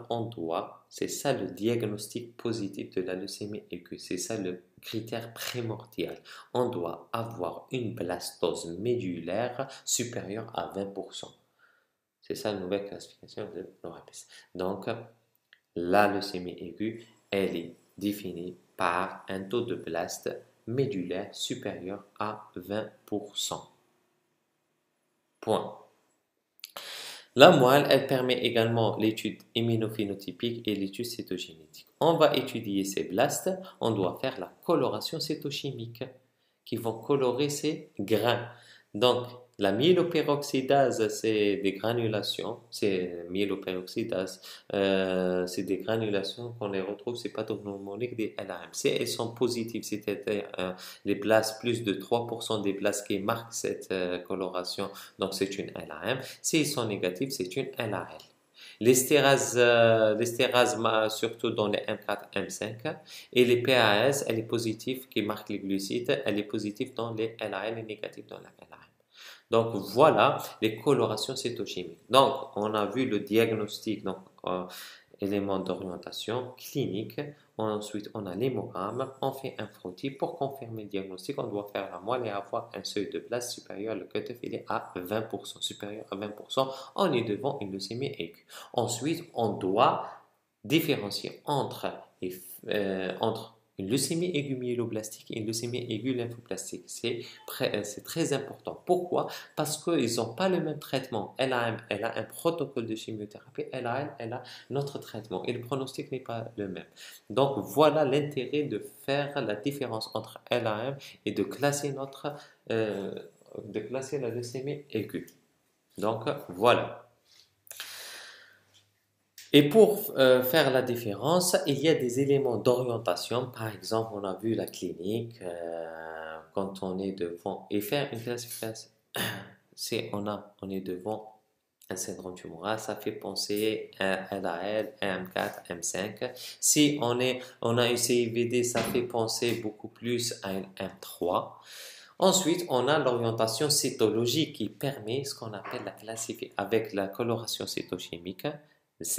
c'est ça le diagnostic positif de la leucémie aiguë, c'est ça le critère primordial. On doit avoir une blastose médulaire supérieure à 20%. C'est ça la nouvelle classification de l'ORMS. Donc, la leucémie aiguë, elle est définie par un taux de blast médulaire supérieur à 20%. Point. La moelle, elle permet également l'étude immunophénotypique et l'étude cytogénétique. On va étudier ces blastes, on doit faire la coloration cytochimique qui vont colorer ces grains. Donc, la myéloperoxydase, c'est des granulations, c'est c'est des granulations qu'on les retrouve, c'est pathognomonique des LAM. Si elles sont positives, c'est-à-dire les blastes, plus de 3% des blastes qui marquent cette coloration, donc c'est une LAM. S'ils sont négatifs, c'est une LAL. L'estérase, surtout dans les M4, M5, et les PAS, elle est positive, qui marque les glucides, elle est positive dans les LAL et négative dans la LAM. Donc voilà les colorations cytochimiques. Donc on a vu le diagnostic, donc éléments d'orientation clinique. Ensuite on a l'hémogramme, on fait un frottis pour confirmer le diagnostic. On doit faire la moelle et avoir un seuil de place supérieur, le cutoff il est à 20%, supérieur à 20%. On est devant une leucémie aiguë. Ensuite on doit différencier entre une leucémie aiguë myéloblastique et une leucémie aiguë lymphoblastique. C'est très important. Pourquoi? Parce qu'ils n'ont pas le même traitement. LAM, elle a un protocole de chimiothérapie. LAL, elle a notre traitement. Et le pronostic n'est pas le même. Donc, voilà l'intérêt de faire la différence entre LAM et de classer la leucémie aiguë. Donc, voilà. Et pour faire la différence, il y a des éléments d'orientation. Par exemple, on a vu la clinique quand on est devant et faire une classification. Si on est devant un syndrome tumoral, ça fait penser à LAL, M4, M5. Si on a une CIVD, ça fait penser beaucoup plus à une M3. Ensuite, on a l'orientation cytologique qui permet ce qu'on appelle la classification avec la coloration cytochimique.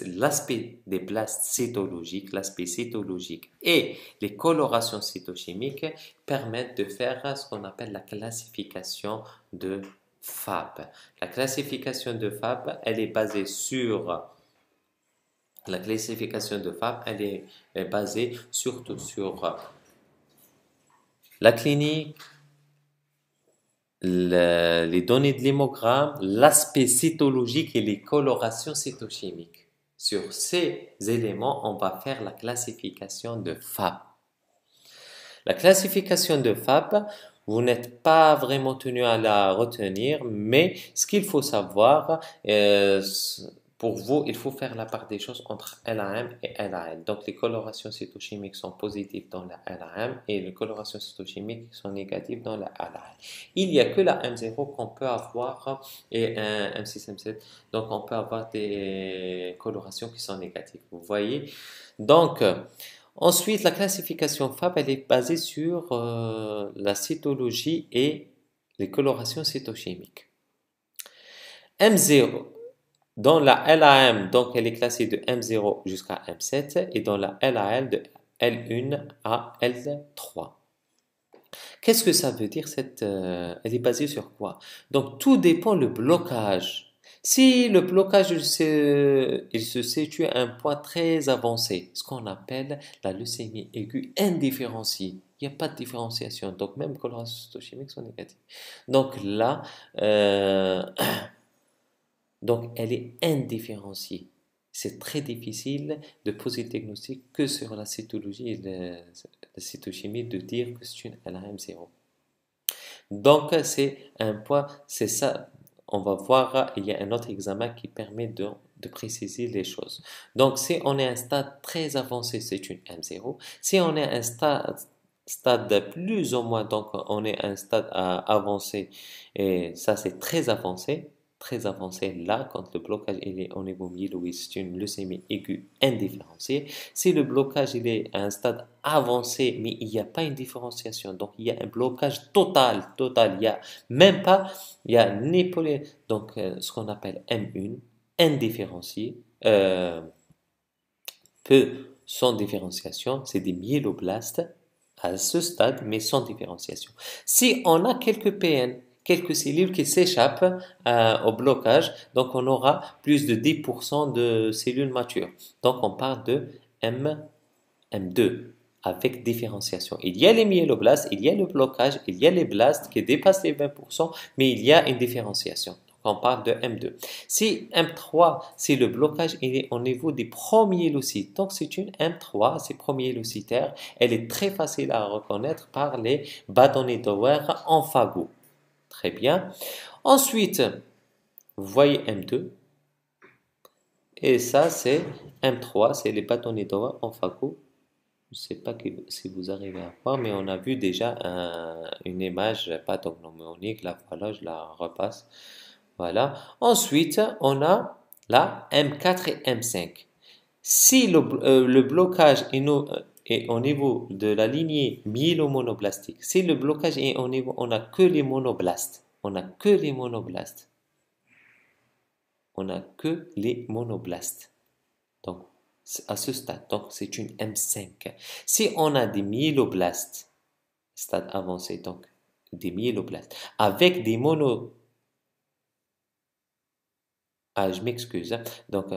L'aspect des blastes cytologiques, l'aspect cytologique et les colorations cytochimiques permettent de faire ce qu'on appelle la classification de FAB. La classification de FAB, elle est basée sur surtout sur la clinique, les données de l'hémogramme, l'aspect cytologique et les colorations cytochimiques. Sur ces éléments, on va faire la classification de FAB. La classification de FAB, vous n'êtes pas vraiment tenu à la retenir, mais ce qu'il faut savoir, pour vous, il faut faire la part des choses entre LAM et LAL. Donc, les colorations cytochimiques sont positives dans la LAM et les colorations cytochimiques sont négatives dans la LAL. Il n'y a que la M0 qu'on peut avoir et un M6, M7. Donc, on peut avoir des colorations qui sont négatives. Vous voyez? Donc, ensuite, la classification FAB, elle est basée sur la cytologie et les colorations cytochimiques. M0, dans la LAM, donc elle est classée de M0 jusqu'à M7 et dans la LAL de L1 à L3. Qu'est-ce que ça veut dire elle est basée sur quoi? Donc tout dépend le blocage. Si le blocage il se situe à un point très avancé, ce qu'on appelle la leucémie aiguë indifférenciée, il n'y a pas de différenciation, donc même colorations cytochimiques sont négatives. Donc là, donc elle est indifférenciée. C'est très difficile de poser le diagnostic que sur la cytologie et la cytochimie de dire que c'est une LAM0. Donc c'est un point, c'est ça. On va voir, il y a un autre examen qui permet de préciser les choses. Donc si on est à un stade très avancé, c'est une M0. Si on est à un stade plus ou moins, donc on est à un stade avancé, et ça c'est très avancé là, quand le blocage il est au niveau myéloïde, c'est une leucémie aiguë indifférenciée. Si le blocage il est à un stade avancé, mais il n'y a pas une différenciation, donc il y a un blocage total, il n'y a même pas, il y a donc ce qu'on appelle M1, indifférencié, peu sans différenciation, c'est des myéloblastes à ce stade, mais sans différenciation. Si on a quelques PN, quelques cellules qui s'échappent au blocage, donc on aura plus de 10% de cellules matures. Donc on parle de M2 avec différenciation. Il y a les myéloblastes, il y a le blocage, il y a les blastes qui dépassent les 20%, mais il y a une différenciation. On parle de M2. Si M3, c'est le blocage, il est au niveau des promyélocytes. Donc c'est une M3, c'est promyélocitaire. Elle est très facile à reconnaître par les bâtonnets d'Auer en phago. Très bien. Ensuite, vous voyez M2. Et ça, c'est M3, c'est les bâtonnets d'Auer en phago. Je ne sais pas si vous arrivez à voir, mais on a vu déjà une image pathognomonique. Là, voilà, je la repasse. Voilà. Ensuite, on a la M4 et M5. Si le blocage est au niveau de la lignée myélomonoblastique, si le blocage est au niveau, on n'a que les monoblastes. On n'a que les monoblastes. On n'a que les monoblastes. Donc, à ce stade, donc c'est une M5. Si on a des myéloblastes, stade avancé, donc des myéloblastes, avec des Ah, je m'excuse, hein. Donc,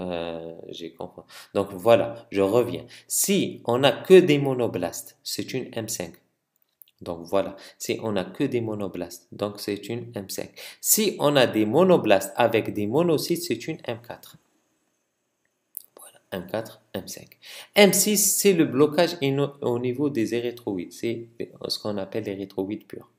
j'ai compris. Donc, voilà, je reviens. Si on n'a que des monoblastes, c'est une M5. Donc, voilà. Si on n'a que des monoblastes, donc c'est une M5. Si on a des monoblastes avec des monocytes, c'est une M4. Voilà, M4, M5. M6, c'est le blocage au niveau des érythroïdes. C'est ce qu'on appelle l'érythroïde pur.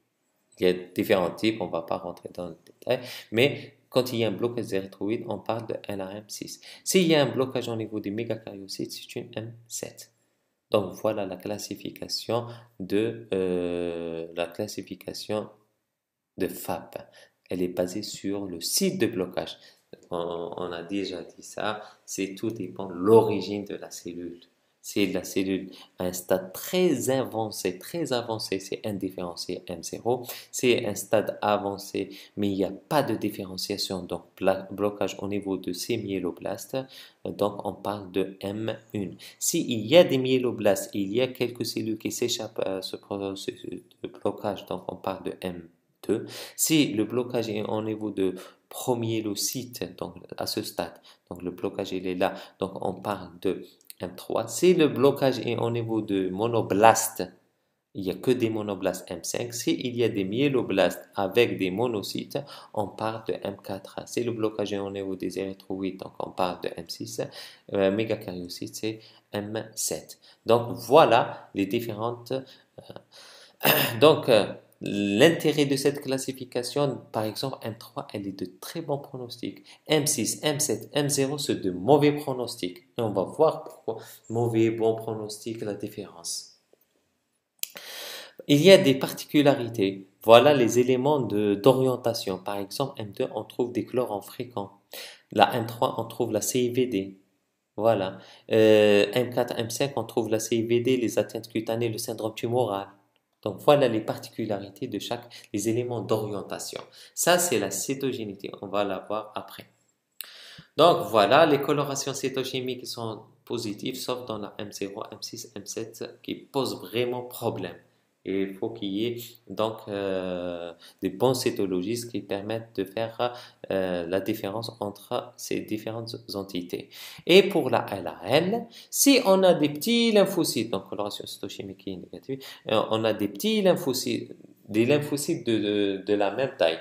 Il y a différents types, on ne va pas rentrer dans le détail, mais quand il y a un blocage érythroïde, on parle de LRM6. S'il y a un blocage au niveau des mégakaryocytes, c'est une M7. Donc voilà la classification de FAP. Elle est basée sur le site de blocage. On a déjà dit ça, c'est tout dépend de l'origine de la cellule. C'est la cellule à un stade très avancé, c'est indifférencié M0. C'est un stade avancé, mais il n'y a pas de différenciation, donc blocage au niveau de ces myéloblastes. Donc on parle de M1. S'il y a des myéloblastes, il y a quelques cellules qui s'échappent à ce processus de blocage, donc on parle de M2. Si le blocage est au niveau de promyélocyte, donc à ce stade, donc le blocage il est là, donc on parle de M3. Si le blocage est au niveau de monoblastes, il n'y a que des monoblastes M5. S'il y a des myéloblastes avec des monocytes, on parle de M4. Si le blocage est au niveau des érythroïdes, donc on parle de M6. Mégakaryocytes, c'est M7. Donc voilà les différentes donc, l'intérêt de cette classification, par exemple, M3, elle est de très bons pronostics. M6, M7, M0, c'est de mauvais pronostics. Et on va voir pourquoi mauvais, bon pronostic, la différence. Il y a des particularités. Voilà les éléments d'orientation. Par exemple, M2, on trouve des chlores fréquents. La M3, on trouve la CIVD. Voilà. M4, M5, on trouve la CIVD, les atteintes cutanées, le syndrome tumoral. Donc voilà les particularités de les éléments d'orientation. Ça, c'est la cétogénité. On va la voir après. Donc voilà, les colorations cytochimiques sont positives, sauf dans la M0, M6, M7 qui posent vraiment problème. Et il faut qu'il y ait donc des bons cytologistes qui permettent de faire la différence entre ces différentes entités. Et pour la LAL, si on a des petits lymphocytes, donc coloration cytochimique qui est négative, on a des petits lymphocytes, des lymphocytes de la même taille.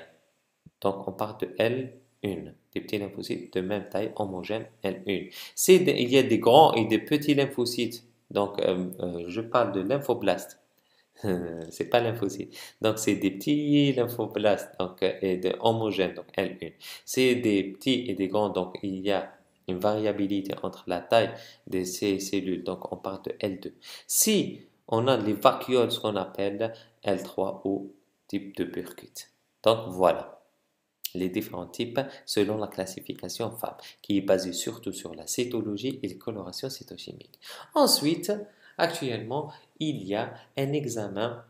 Donc on parle de L1, des petits lymphocytes de même taille homogène L1. Il y a des grands et des petits lymphocytes. Donc je parle de lymphoblastes. C'est pas lymphocytes. Donc, c'est des petits lymphoblastes donc, et de homogènes, donc L1. C'est des petits et des grands, donc il y a une variabilité entre la taille de ces cellules. Donc, on parle de L2. Si on a les vacuoles, ce qu'on appelle L3 ou type de Burkitt. Donc, voilà les différents types selon la classification FAB, qui est basée surtout sur la cytologie et les colorations cytochimiques. Ensuite, actuellement, il y a un examen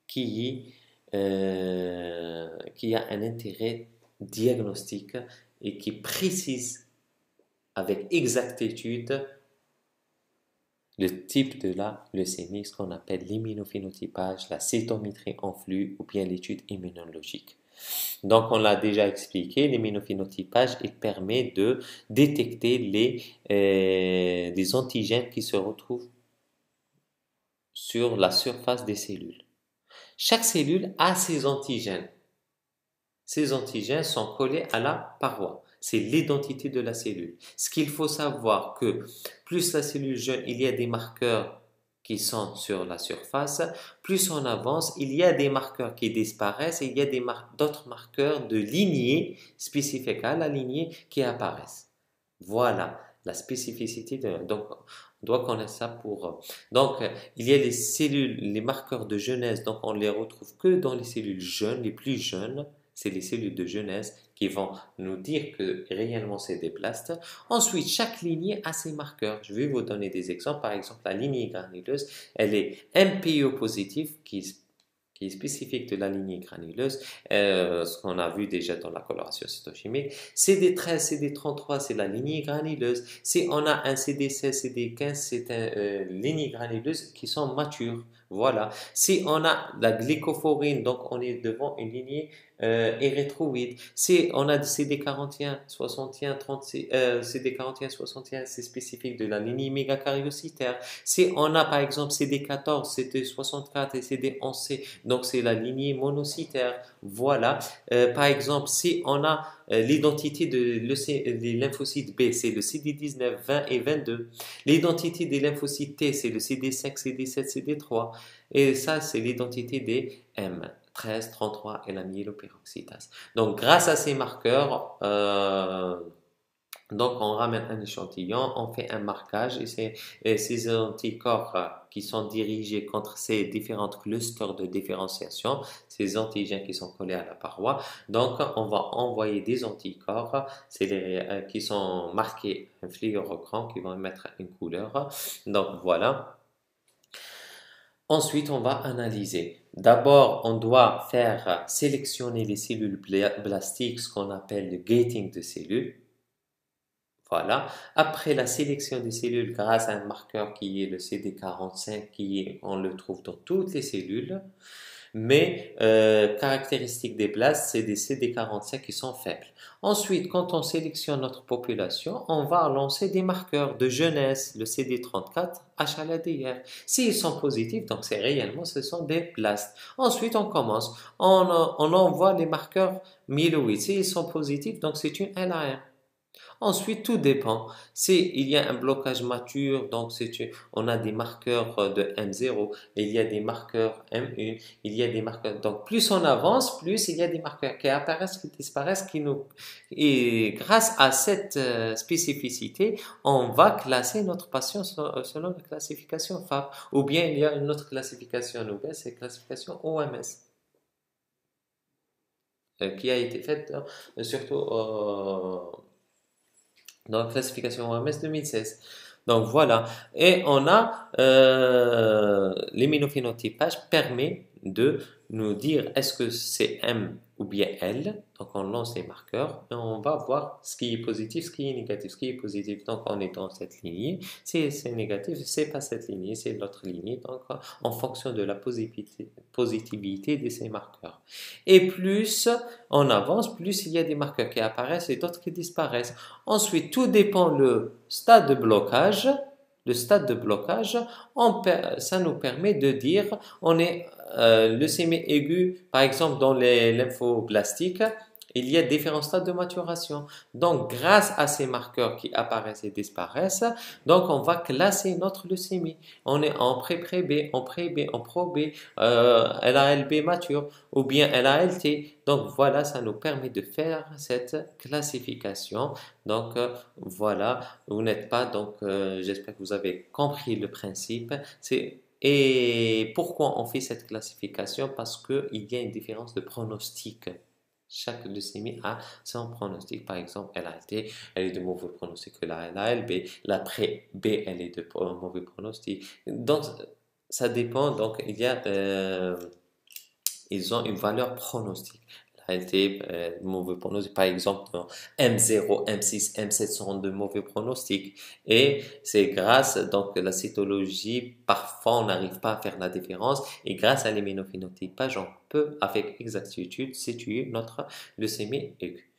qui, qui a un intérêt diagnostique et qui précise avec exactitude le type de la leucémie, ce qu'on appelle l'immunophénotypage, la cytométrie en flux ou bien l'étude immunologique. Donc, on l'a déjà expliqué, l'immunophénotypage, il permet de détecter des antigènes qui se retrouvent sur la surface des cellules. Chaque cellule a ses antigènes. Ces antigènes sont collés à la paroi. C'est l'identité de la cellule. Ce qu'il faut savoir que plus la cellule jeune, il y a des marqueurs qui sont sur la surface, plus on avance, il y a des marqueurs qui disparaissent et il y a d'autres marqueurs de lignée spécifiques à la lignée qui apparaissent. Voilà la spécificité. Donc, on doit connaître ça pour... Donc, il y a les cellules, les marqueurs de jeunesse, donc on les retrouve que dans les cellules jeunes, les plus jeunes. C'est les cellules de jeunesse qui vont nous dire que réellement c'est des blastes. Ensuite, chaque lignée a ses marqueurs. Je vais vous donner des exemples. Par exemple, la lignée granuleuse, elle est MPO positive qui est spécifique de la lignée granuleuse, ce qu'on a vu déjà dans la coloration cytochimique. CD13, CD33, c'est la lignée granuleuse. Si on a un CD16, CD15, c'est une lignée granuleuse qui sont matures. Voilà. Si on a la glycophorine, donc on est devant une lignée érythroïdes. Si on a CD41, 61, 36, CD41, 61, c'est spécifique de la lignée mégacaryocytaire. Si on a par exemple CD14, CD64 et CD11C, donc c'est la lignée monocytaire. Voilà. Par exemple, si on a l'identité des lymphocytes B, c'est le CD19, 20 et 22. L'identité des lymphocytes T, c'est le CD5, CD7, CD3. Et ça, c'est l'identité des M. 13, 33 et la myéloperoxydase. Donc, grâce à ces marqueurs, donc on ramène un échantillon, on fait un marquage et ces anticorps qui sont dirigés contre ces différents clusters de différenciation, ces antigènes qui sont collés à la paroi. Donc, on va envoyer des anticorps, qui sont marqués un fluorochrome qui vont émettre une couleur. Donc, voilà. Ensuite, on va analyser. D'abord, on doit faire sélectionner les cellules blastiques, ce qu'on appelle le gating de cellules. Voilà. Après la sélection des cellules grâce à un marqueur qui est le CD45, on le trouve dans toutes les cellules. Mais caractéristique des blastes, c'est des CD45 qui sont faibles. Ensuite, quand on sélectionne notre population, on va lancer des marqueurs de jeunesse, le CD34, HLA-DR. S'ils sont positifs, donc c'est réellement, ce sont des blastes. Ensuite, on commence. On envoie les marqueurs myéloïdes. S'ils sont positifs, donc c'est une LAM. Ensuite, tout dépend. S'il y a un blocage mature, donc on a des marqueurs de M0, il y a des marqueurs M1, il y a des marqueurs. Donc, plus on avance, plus il y a des marqueurs qui apparaissent, qui disparaissent, Et grâce à cette spécificité, on va classer notre patient selon la classification FAB. Ou bien il y a une autre classification nouvelle, c'est la classification OMS, qui a été faite surtout dans la classification OMS 2016. Donc voilà. Et on a l'immunophénotypage permet de nous dire est-ce que c'est M ou bien L. Donc on lance les marqueurs et on va voir ce qui est positif, ce qui est négatif. Ce qui est positif, donc on est dans cette lignée. Si c'est négatif, c'est pas cette lignée, c'est l'autre lignée. Donc en fonction de la positivité de ces marqueurs. Et plus on avance, plus il y a des marqueurs qui apparaissent et d'autres qui disparaissent. Ensuite, tout dépend le stade de blocage. Le stade de blocage, ça nous permet de dire on est leucémie aiguë, par exemple dans les lymphoblastiques, il y a différents stades de maturation. Donc, grâce à ces marqueurs qui apparaissent et disparaissent, donc on va classer notre leucémie. On est en pré-B, en pré-B, en pro-B, LALB mature ou bien LALT. Donc, voilà, ça nous permet de faire cette classification. Donc, voilà, vous n'êtes pas, donc j'espère que vous avez compris le principe. Et pourquoi on fait cette classification? Parce qu'il y a une différence de pronostic. Chaque leucémie a son pronostic. Par exemple, LALT, elle est de mauvais pronostic que la LALB. La pré-B, elle est de mauvais pronostic. Donc, ça dépend. Donc, ils ont une valeur pronostique. La LT, mauvais pronostic. Par exemple, M0, M6, M7 sont de mauvais pronostics. Et c'est grâce, donc, la cytologie, parfois on n'arrive pas à faire la différence. Et grâce à l'immunophénotypage, on peut avec exactitude situer notre leucémie aiguë.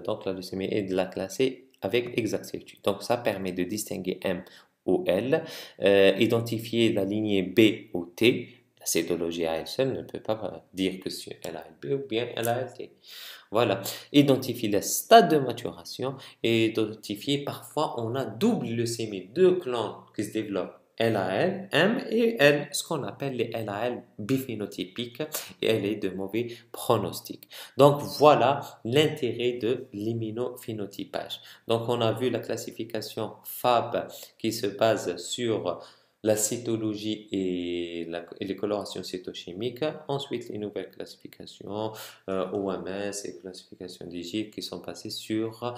Donc, la leucémie est de la classer avec exactitude. Donc, ça permet de distinguer M ou L, identifier la lignée B ou T. La cytologie à elle seule ne peut pas dire que c'est LALB ou bien LALT. Voilà. Identifier le stade de maturation et identifier parfois on a double leucémie, deux clans qui se développent. LAL, M et L, ce qu'on appelle les LAL biphénotypiques et elle est de mauvais pronostic. Donc voilà l'intérêt de l'immunophénotypage. Donc on a vu la classification FAB qui se base sur la cytologie et les colorations cytochimiques. Ensuite, les nouvelles classifications OMS et classifications digit qui sont passées sur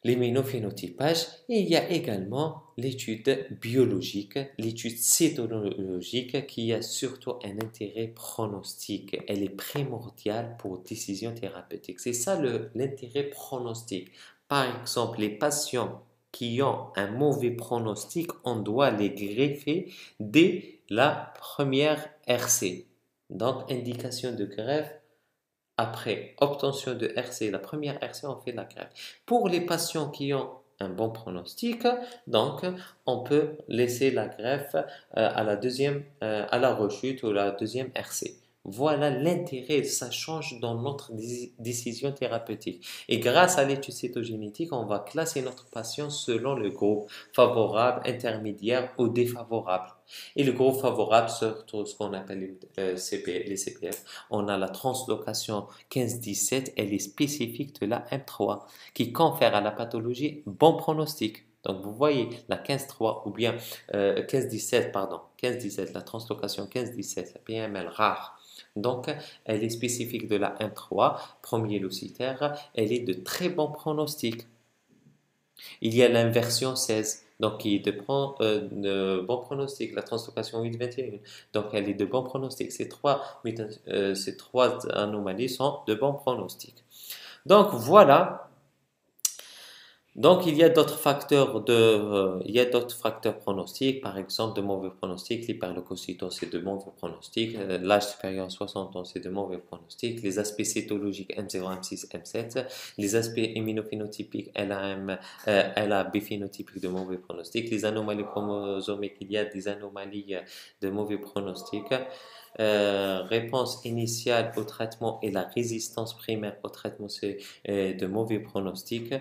l'immunophénotypage. Et il y a également l'étude biologique, l'étude cytologique qui a surtout un intérêt pronostique. Elle est primordiale pour décision thérapeutique. C'est ça l'intérêt pronostique. Par exemple, les patients qui ont un mauvais pronostic, on doit les greffer dès la première RC. Donc, indication de greffe après obtention de RC, la première RC, on fait la greffe. Pour les patients qui ont un bon pronostic, donc on peut laisser la greffe à la deuxième, à la rechute ou la deuxième RC. Voilà l'intérêt, ça change dans notre décision thérapeutique. Et grâce à l'étude cytogénétique, on va classer notre patient selon le groupe favorable, intermédiaire ou défavorable. Et le groupe favorable, surtout ce qu'on appelle les CPF, on a la translocation 15-17, elle est spécifique de la M3 qui confère à la pathologie bon pronostic. Donc vous voyez la 15-3 ou bien 15-17, pardon, 15-17, la translocation 15-17, la PML rare. Donc, elle est spécifique de la M3, premier leucitaire, elle est de très bon pronostic. Il y a l'inversion 16, donc qui est de bon pronostic, la translocation 8-21, donc elle est de bon pronostic. Ces trois anomalies sont de bon pronostic. Donc voilà. Donc, il y a d'autres facteurs pronostiques, par exemple de mauvais pronostics, l'hyperleucocytose c'est de mauvais pronostics, l'âge supérieur à 60 ans c'est de mauvais pronostics, les aspects cytologiques M0, M6, M7, les aspects immunophénotypiques LAM, LAB phénotypiques de mauvais pronostics, les anomalies chromosomiques, il y a des anomalies de mauvais pronostics. Réponse initiale au traitement et la résistance primaire au traitement c'est de mauvais pronostics.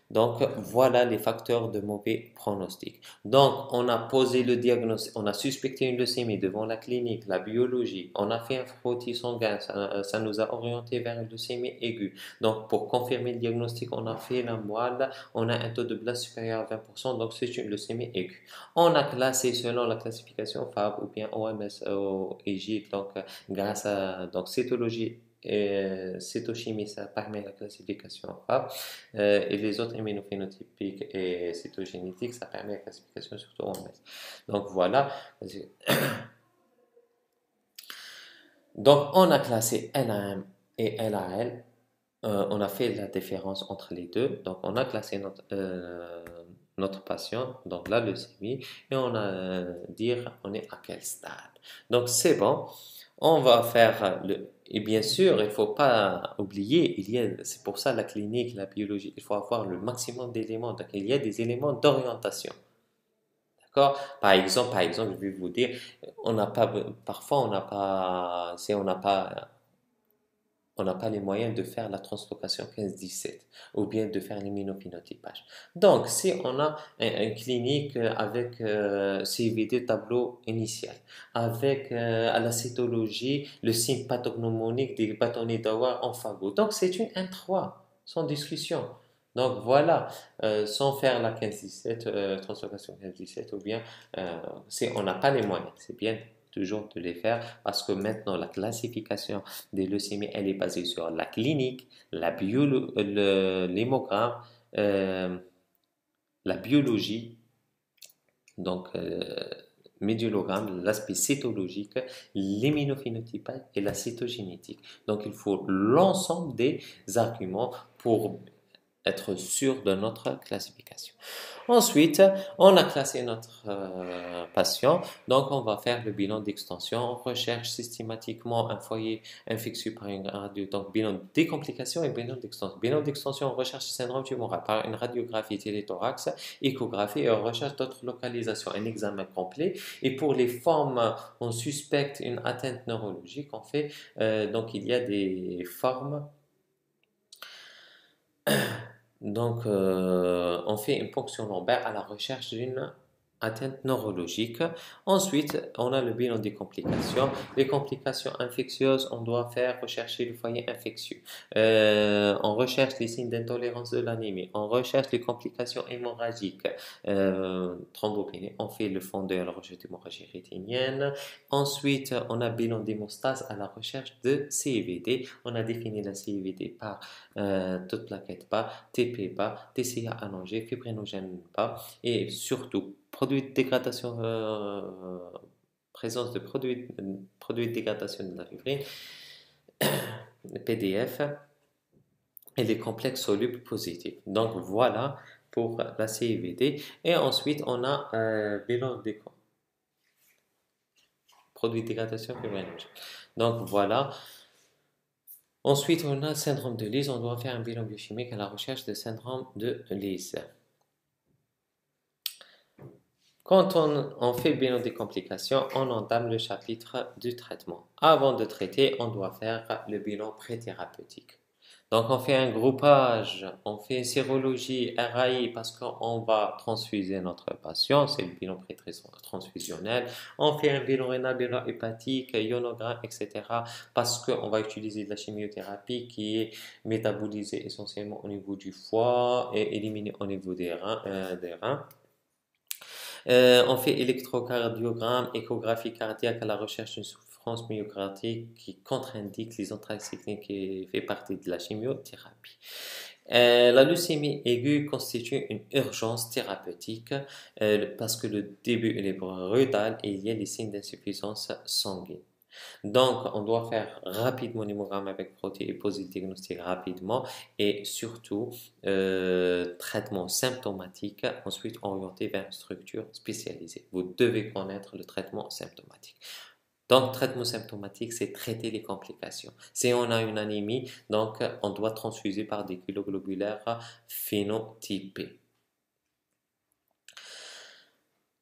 Donc, voilà les facteurs de mauvais pronostic. Donc, on a posé le diagnostic, on a suspecté une leucémie devant la clinique, la biologie, on a fait un frottis sanguin, ça nous a orienté vers une leucémie aiguë. Donc, pour confirmer le diagnostic, on a fait la moelle, on a un taux de blast supérieur à 20%, donc c'est une leucémie aiguë. On a classé selon la classification FAB ou bien OMS ou EGIC, donc grâce à cytologie et cytochimie, ça permet la classification FAB. Et les autres immunophénotypiques et cytogénétiques, ça permet la classification surtout en MS. Donc voilà. Donc on a classé LAM et LAL. On a fait la différence entre les deux. Donc on a classé notre patient, donc la leucémie, et on a dire on est à quel stade. Donc c'est bon. On va faire le. Et bien sûr, il ne faut pas oublier, c'est pour ça la clinique, la biologie, il faut avoir le maximum d'éléments. Donc, il y a des éléments d'orientation. D'accord? Par exemple, je vais vous dire, on n'a pas, parfois on n'a pas, si on n'a pas les moyens de faire la translocation 15-17 ou bien de faire l'immunophénotypage. Donc, si on a une clinique avec CVD tableau initial, avec à la cytologie le signe pathognomonique des bâtonnets d'Auer en phago. Donc, c'est une M3, sans discussion. Donc voilà, sans faire la 15-17, translocation 15-17, ou bien si on n'a pas les moyens, c'est bien toujours de les faire parce que maintenant la classification des leucémies, elle est basée sur la clinique, l'hémogramme, euh, la biologie, donc médiologramme, l'aspect cytologique, l'immunophénotypage et la cytogénétique. Donc il faut l'ensemble des arguments pour être sûr de notre classification. Ensuite, on a classé notre patient, donc on va faire le bilan d'extension. On recherche systématiquement un foyer infectieux par une radio, donc bilan des complications et bilan d'extension. Bilan d'extension, on recherche le syndrome tumoral par une radiographie téléthorax, échographie et on recherche d'autres localisations, un examen complet. Et pour les formes, on suspecte une atteinte neurologique. On fait, donc il y a des formes. Donc, on fait une ponction lombaire à la recherche d'une atteinte neurologique. Ensuite, on a le bilan des complications. Les complications infectieuses, on doit faire rechercher le foyer infectieux. On recherche les signes d'intolérance de l'anémie. On recherche les complications hémorragiques, thrombopénie. On fait le fond de la recherche d'hémorragie rétinienne. Ensuite, on a bilan d'hémostase à la recherche de CIVD. On a défini la CIVD par toute plaquette bas, TP bas, TCA allongé, fibrinogène bas et surtout produits de dégradation, présence de produits de dégradation de la fibrine, PDF et les complexes solubles positifs. Donc voilà pour la CIVD. Et ensuite on a bilan des produits de dégradation fibrinogène. Donc voilà. Ensuite, on a le syndrome de Lise. On doit faire un bilan biochimique à la recherche du syndrome de Lise. Quand on fait le bilan des complications, on entame le chapitre du traitement. Avant de traiter, on doit faire le bilan préthérapeutique. Donc, on fait un groupage, on fait une sérologie, RAI, parce qu'on va transfuser notre patient, c'est le bilan pré-transfusionnel. On fait un bilan rénal, bilan hépatique, ionogramme, etc. parce qu'on va utiliser de la chimiothérapie qui est métabolisée essentiellement au niveau du foie et éliminée au niveau des reins. On fait électrocardiogramme, échographie cardiaque à la recherche d'une souffrance myocardique qui contre-indique les anthracyclines qui fait partie de la chimiothérapie. La leucémie aiguë constitue une urgence thérapeutique parce que le début est brutal et il y a des signes d'insuffisance sanguine. Donc, on doit faire rapidement l'hémogramme avec protéines et poser le diagnostic rapidement et surtout traitement symptomatique, ensuite orienté vers une structure spécialisée. Vous devez connaître le traitement symptomatique. Donc, traitement symptomatique, c'est traiter les complications. Si on a une anémie, donc on doit transfuser par des globulaires phénotypés.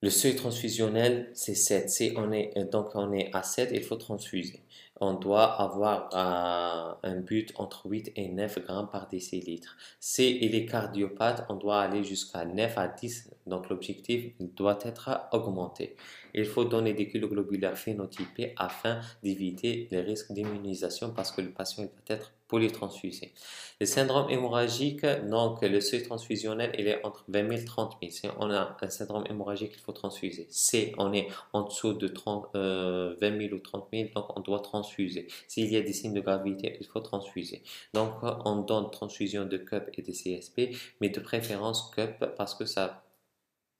Le seuil transfusionnel, c'est 7. Si on est, donc on est à 7, il faut transfuser. On doit avoir un but entre 8 et 9 grammes par décilitre. Si il est cardiopathe, on doit aller jusqu'à 9 à 10. Donc l'objectif doit être augmenté. Il faut donner des globulaires phénotypés afin d'éviter les risques d'immunisation parce que le patient va être polytransfusé. Le syndrome hémorragique, donc le seuil transfusionnel, il est entre 20 000 et 30 000. Si on a un syndrome hémorragique, il faut transfuser. Si on est en dessous de 20 000 ou 30 000, donc on doit transfuser. S'il y a des signes de gravité, il faut transfuser. Donc on donne transfusion de CUP et de CSP, mais de préférence CUP parce que ça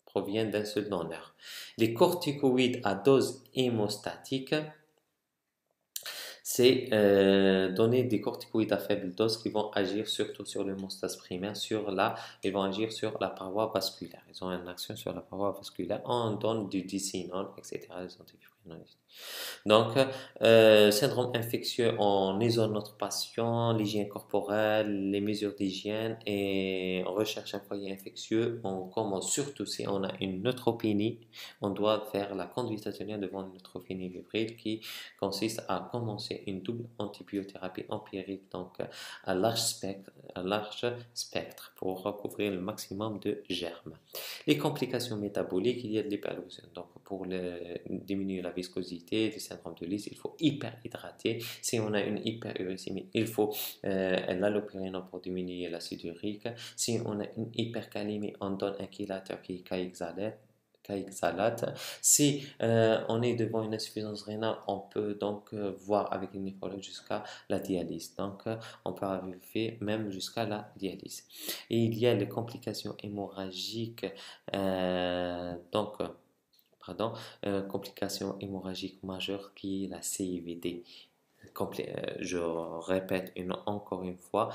provient d'un seul donneur. Les corticoïdes à dose hémostatique, c'est donner des corticoïdes à faible dose qui vont agir surtout sur l'hémostase primaire, ils vont agir sur la paroi vasculaire. Ils ont une action sur la paroi vasculaire. On donne du dicinone, etc. Les antifibrinoïdes. Donc, syndrome infectieux, on isole notre patient, l'hygiène corporelle, les mesures d'hygiène et on recherche un foyer infectieux. On commence surtout si on a une neutropénie, on doit faire la conduite à tenir devant une neutropénie fébrile qui consiste à commencer une double antibiothérapie empirique, donc à large spectre pour recouvrir le maximum de germes. Les complications métaboliques, il y a de l'hyperglycémie. Donc, pour diminuer la viscosité du syndrome de Lise, il faut hyperhydrater. Si on a une hyperuricémie, il faut l'allopyrinol pour diminuer l'acide urique. Si on a une hypercalémie, on donne un chélateur qui est caïxalate. Si on est devant une insuffisance rénale, on peut donc voir avec une néphrologue jusqu'à la dialyse. Donc, on peut arriver même jusqu'à la dialyse. Et il y a les complications hémorragiques, complication hémorragique majeure qui est la CIVD. Je répète encore une fois,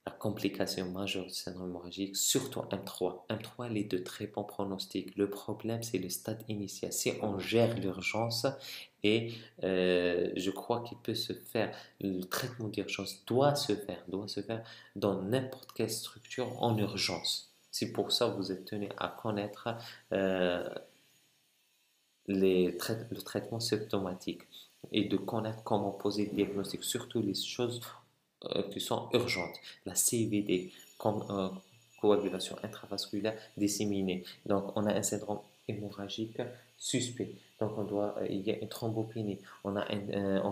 la complication majeure du syndrome hémorragique, surtout M3. M3, il est de très bons pronostics. Le problème, c'est le stade initial. Si on gère l'urgence, et je crois qu'il peut se faire, le traitement d'urgence doit se faire dans n'importe quelle structure en urgence. C'est pour ça que vous êtes tenu à connaître le traitement symptomatique et de connaître comment poser le diagnostic, surtout les choses qui sont urgentes. La CVD, coagulation intravasculaire disséminée. Donc, on a un syndrome hémorragique suspect. Donc, il y a une thrombopénie. On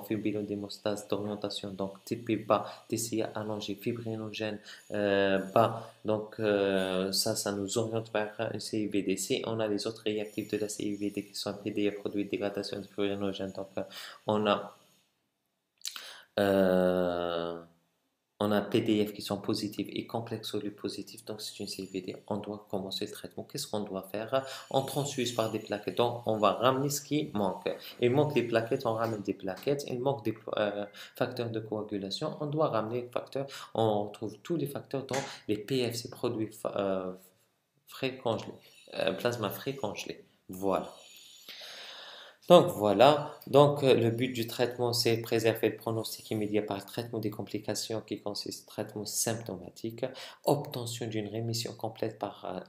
fait un bilan d'hémostase d'orientation. Donc, TP bas, TCA allongé, fibrinogène bas. Donc, ça nous oriente vers un CIVD. Si on a les autres réactifs de la CIVD qui sont PDA, produits de dégradation de fibrinogène, donc on a euh, on a PDF qui sont positifs et complexes solubles positifs, donc c'est une CVD. On doit commencer le traitement. Qu'est-ce qu'on doit faire? On transfuse par des plaquettes. Donc, on va ramener ce qui manque. Il manque des plaquettes, on ramène des plaquettes. Il manque des facteurs de coagulation. On doit ramener les facteurs. On trouve tous les facteurs dans les PFC, produits frais congelés, plasma frais congelé. Voilà. Donc voilà, le but du traitement, c'est préserver le pronostic immédiat par le traitement des complications qui consiste en traitement symptomatique, obtention d'une rémission complète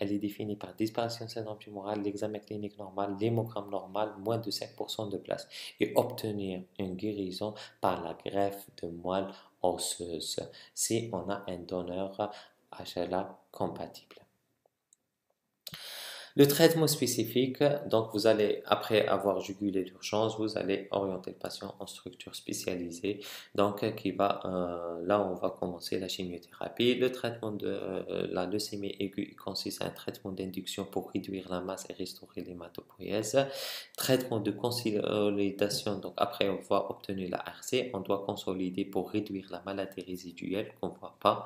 elle est définie par disparition du syndrome tumoral, l'examen clinique normal, l'hémogramme normal, moins de 5% de place, et obtenir une guérison par la greffe de moelle osseuse si on a un donneur HLA compatible. Le traitement spécifique, donc vous allez, après avoir jugulé l'urgence, vous allez orienter le patient en structure spécialisée, là on va commencer la chimiothérapie. Le traitement de la leucémie aiguë consiste à un traitement d'induction pour réduire la masse et restaurer l'hématopoïèse. Traitement de consolidation, donc après avoir obtenu la RC, on doit consolider pour réduire la maladie résiduelle qu'on ne voit pas.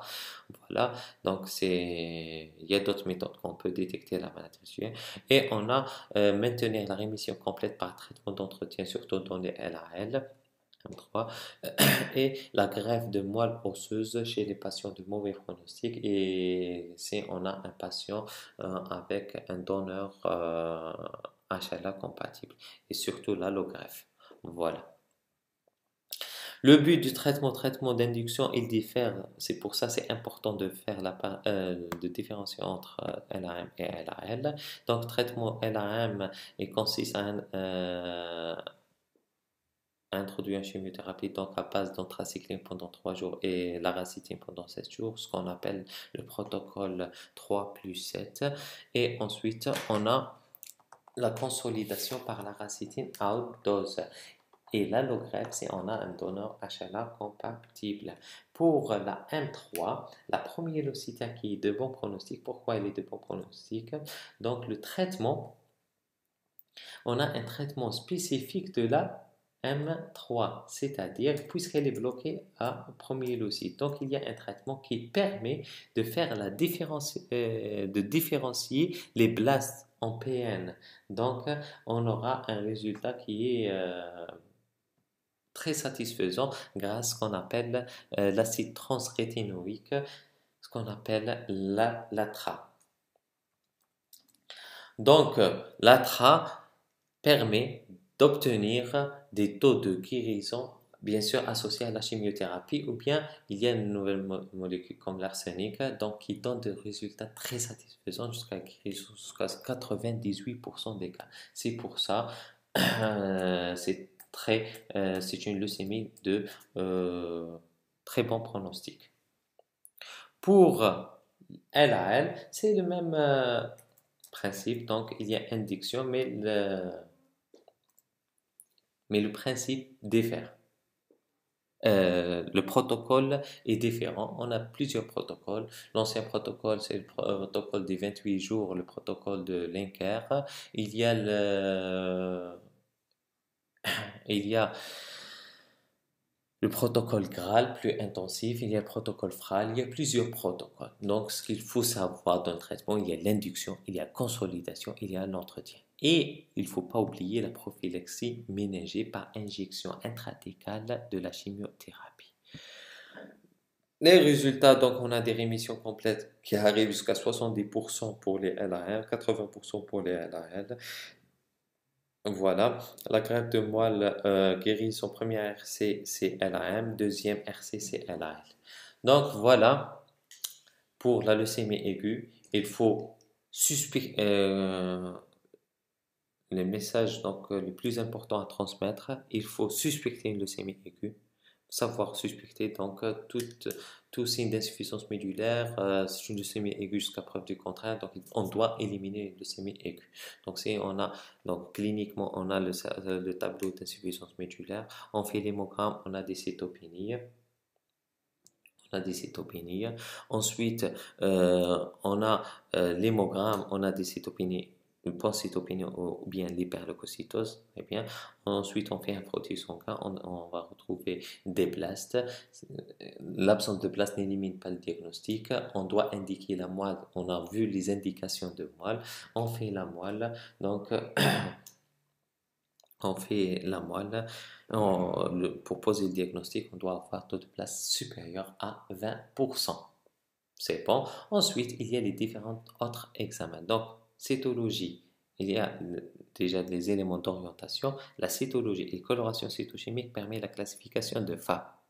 Voilà, il y a d'autres méthodes qu'on peut détecter la maladie résiduelle. Et on a maintenir la rémission complète par traitement d'entretien, surtout dans les LAL. M3, et la greffe de moelle osseuse chez les patients de mauvais pronostic et si on a un patient avec un donneur HLA compatible et surtout l'allogreffe. Voilà. Le but du traitement d'induction, il diffère. C'est pour ça c'est important de faire de différencier entre LAM et LAL. Donc, traitement LAM il consiste à introduire une chimiothérapie donc à base d'anthracycline pendant 3 jours et l'aracitine pendant 7 jours, ce qu'on appelle le protocole 3+7. Et ensuite, on a la consolidation par l'aracitine à haute dose. Et l'allogreffe, c'est on a un donneur HLA compatible. Pour la M3, la promyélocitaire qui est de bon pronostic. Pourquoi elle est de bon pronostic? Donc, on a un traitement spécifique de la M3, c'est-à-dire puisqu'elle est bloquée à promyélocyte. Donc, il y a un traitement qui permet de faire de différencier les blastes en PN. Donc, on aura un résultat qui est très satisfaisant grâce à ce qu'on appelle l'acide transrétinoïque, ce qu'on appelle l'ATRA. Donc, l'ATRA permet d'obtenir des taux de guérison, bien sûr associés à la chimiothérapie, ou bien il y a une nouvelle molécule comme l'arsenic, donc qui donne des résultats très satisfaisants jusqu'à 98% des cas. C'est pour ça, c'est une leucémie de très bon pronostic. Pour LAL, c'est le même principe, donc il y a induction, mais le principe diffère. Le protocole est différent. On a plusieurs protocoles. L'ancien protocole, c'est le protocole des 28 jours, le protocole de Lenker. Il y a le protocole GRAL plus intensif, il y a le protocole FRAL, il y a plusieurs protocoles. Donc, ce qu'il faut savoir dans le traitement, il y a l'induction, il y a la consolidation, il y a l'entretien. Et il ne faut pas oublier la prophylaxie ménagée par injection intrathécale de la chimiothérapie. Les résultats, donc on a des rémissions complètes qui arrivent jusqu'à 70% pour les LAL, 80% pour les LAL. Voilà, la greffe de moelle guérit son premier RC, c'est LAM, deuxième RC, c'est LAL. Donc voilà, pour la leucémie aiguë, il faut les messages les plus importants à transmettre, il faut suspecter une leucémie aiguë, savoir suspecter tout signe d'insuffisance médulaire, c'est une leucémie aiguë jusqu'à preuve du contraire, donc on doit éliminer une leucémie aiguë. Cliniquement on a le tableau d'insuffisance médulaire, on fait l'hémogramme, on a des cytopénies. Ensuite, on a l'hémogramme, on a des cytopénies, une pancytopénie ou bien l'hyperleucocytose. Très bien. Ensuite, on fait un frottis sanguin, on va retrouver des blastes. L'absence de blastes n'élimine pas le diagnostic. On doit indiquer la moelle. On a vu les indications de moelle. On fait la moelle. Donc, on fait la moelle. Pour poser le diagnostic, on doit avoir taux de place supérieur à 20%. C'est bon. Ensuite, il y a les différents autres examens. Donc, cytologie il y a déjà des éléments d'orientation. La cytologie et coloration cytochimique permet la classification de FA.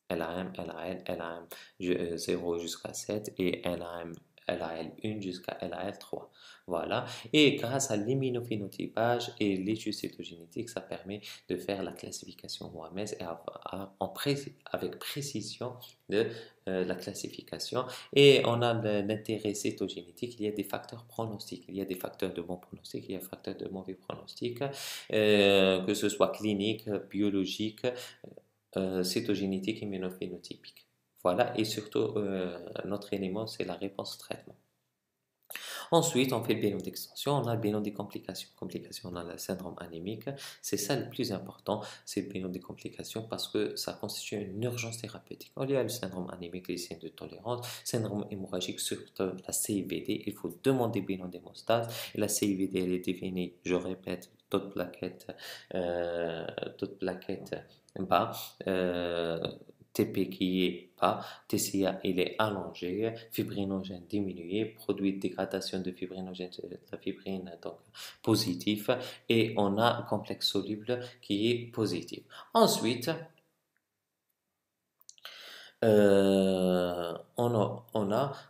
LAM, LAL, LAM 0 jusqu'à 7 et LAM, LAL1 jusqu'à LAL3. Voilà. Et grâce à l'immunophénotypage et l'étude cytogénétique, ça permet de faire la classification OMS et avec précision de la classification. Et on a l'intérêt cytogénétique. Il y a des facteurs pronostiques. Il y a des facteurs de bon pronostic, il y a des facteurs de mauvais pronostic, que ce soit clinique, biologique, cytogénétique, immunophénotypique. Voilà, et surtout, notre élément, c'est la réponse traitement. Ensuite, on fait le bilan d'extension, on a le bilan des complications. Complications, on a le syndrome anémique. C'est ça le plus important, c'est le bilan des complications parce que ça constitue une urgence thérapeutique. Il y a le syndrome anémique, les signes de tolérance, syndrome hémorragique, surtout la CIVD. Il faut demander bilan d'hémostase. Et la CIVD, elle est définie, je répète, toute plaquette bas, TP qui est bas, TCA il est allongé, fibrinogène diminué, produit de dégradation de fibrinogène, la fibrine donc positif, et on a un complexe soluble qui est positif. Ensuite,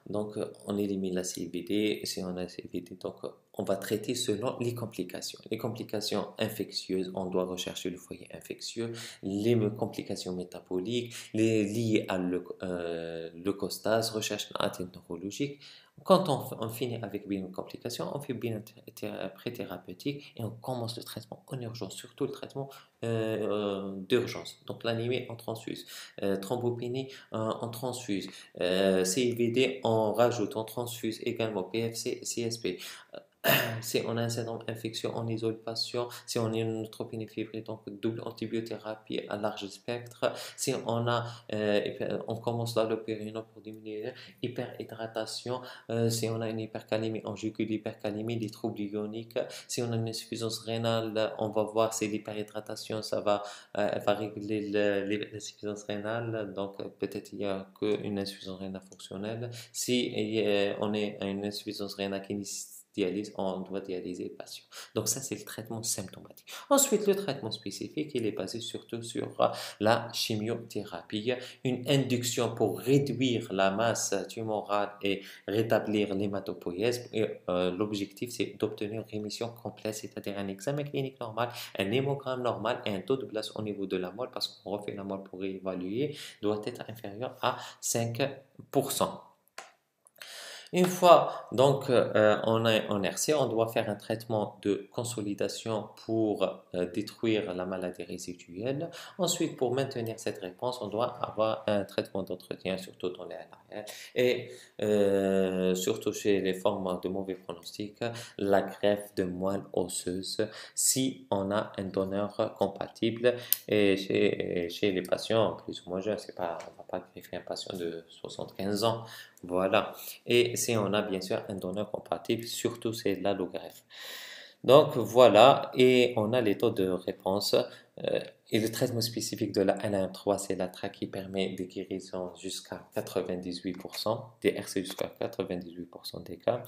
donc on élimine la CVD. Si on a CVD, donc on va traiter selon les complications. Les complications infectieuses, on doit rechercher le foyer infectieux. Les complications métaboliques, les liées à leucostase, recherche neurologique. Quand on finit avec une complication, on fait bien pré-thérapeutique et on commence le traitement en urgence, surtout le traitement d'urgence. Donc l'anémie en transfuse, thrombopénie en transfuse, CIVD on rajoute, on transfuse également, PFC, CSP. Si on a un syndrome infectieux, on isole le patient. Si on a une neutropénie fibrée, donc double antibiothérapie à large spectre. Si on commence l'allopérinon pour diminuer l'hyperhydratation. Si on a une hypercalémie, on jugule l'hypercalémie, des troubles ioniques. Si on a une insuffisance rénale, on va voir si l'hyperhydratation, ça va régler l'insuffisance rénale. Donc peut-être il n'y a qu'une insuffisance rénale fonctionnelle. Si on est à une insuffisance rénale qui dialyse, on doit dialyser le patient. Donc ça, c'est le traitement symptomatique. Ensuite, le traitement spécifique, il est basé surtout sur la chimiothérapie, une induction pour réduire la masse tumorale et rétablir l'hématopoïèse. L'objectif, c'est d'obtenir une rémission complète, c'est-à-dire un examen clinique normal, un hémogramme normal et un taux de place au niveau de la moelle, parce qu'on refait la moelle pour évaluer, doit être inférieur à 5%. Une fois donc on est en RC, on doit faire un traitement de consolidation pour détruire la maladie résiduelle. Ensuite, pour maintenir cette réponse, on doit avoir un traitement d'entretien, surtout dans les LRL. Et surtout chez les formes de mauvais pronostic, la greffe de moelle osseuse si on a un donneur compatible. Et chez les patients plus ou moins jeunes, on ne va pas greffer un patient de 75 ans. Voilà. Et si on a bien sûr un donneur compatible, surtout c'est l'allogreffe. Donc voilà, et on a les taux de réponse. Et le traitement spécifique de la LM3, c'est la traque qui permet des guérisons jusqu'à 98%, des RC jusqu'à 98% des cas.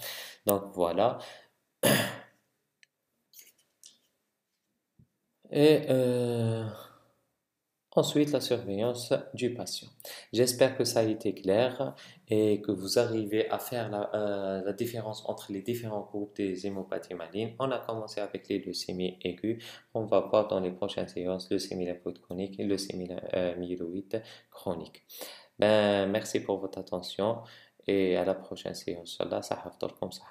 Donc voilà. Et ensuite, la surveillance du patient. J'espère que ça a été clair et que vous arrivez à faire la différence entre les différents groupes des hémopathies malignes. On a commencé avec les leucémies aiguës. On va voir dans les prochaines séances le leucémie lymphoïde chronique et le leucémie myéloïde chronique. Ben, merci pour votre attention et à la prochaine séance. Inch'Allah, ça haftarkum, ça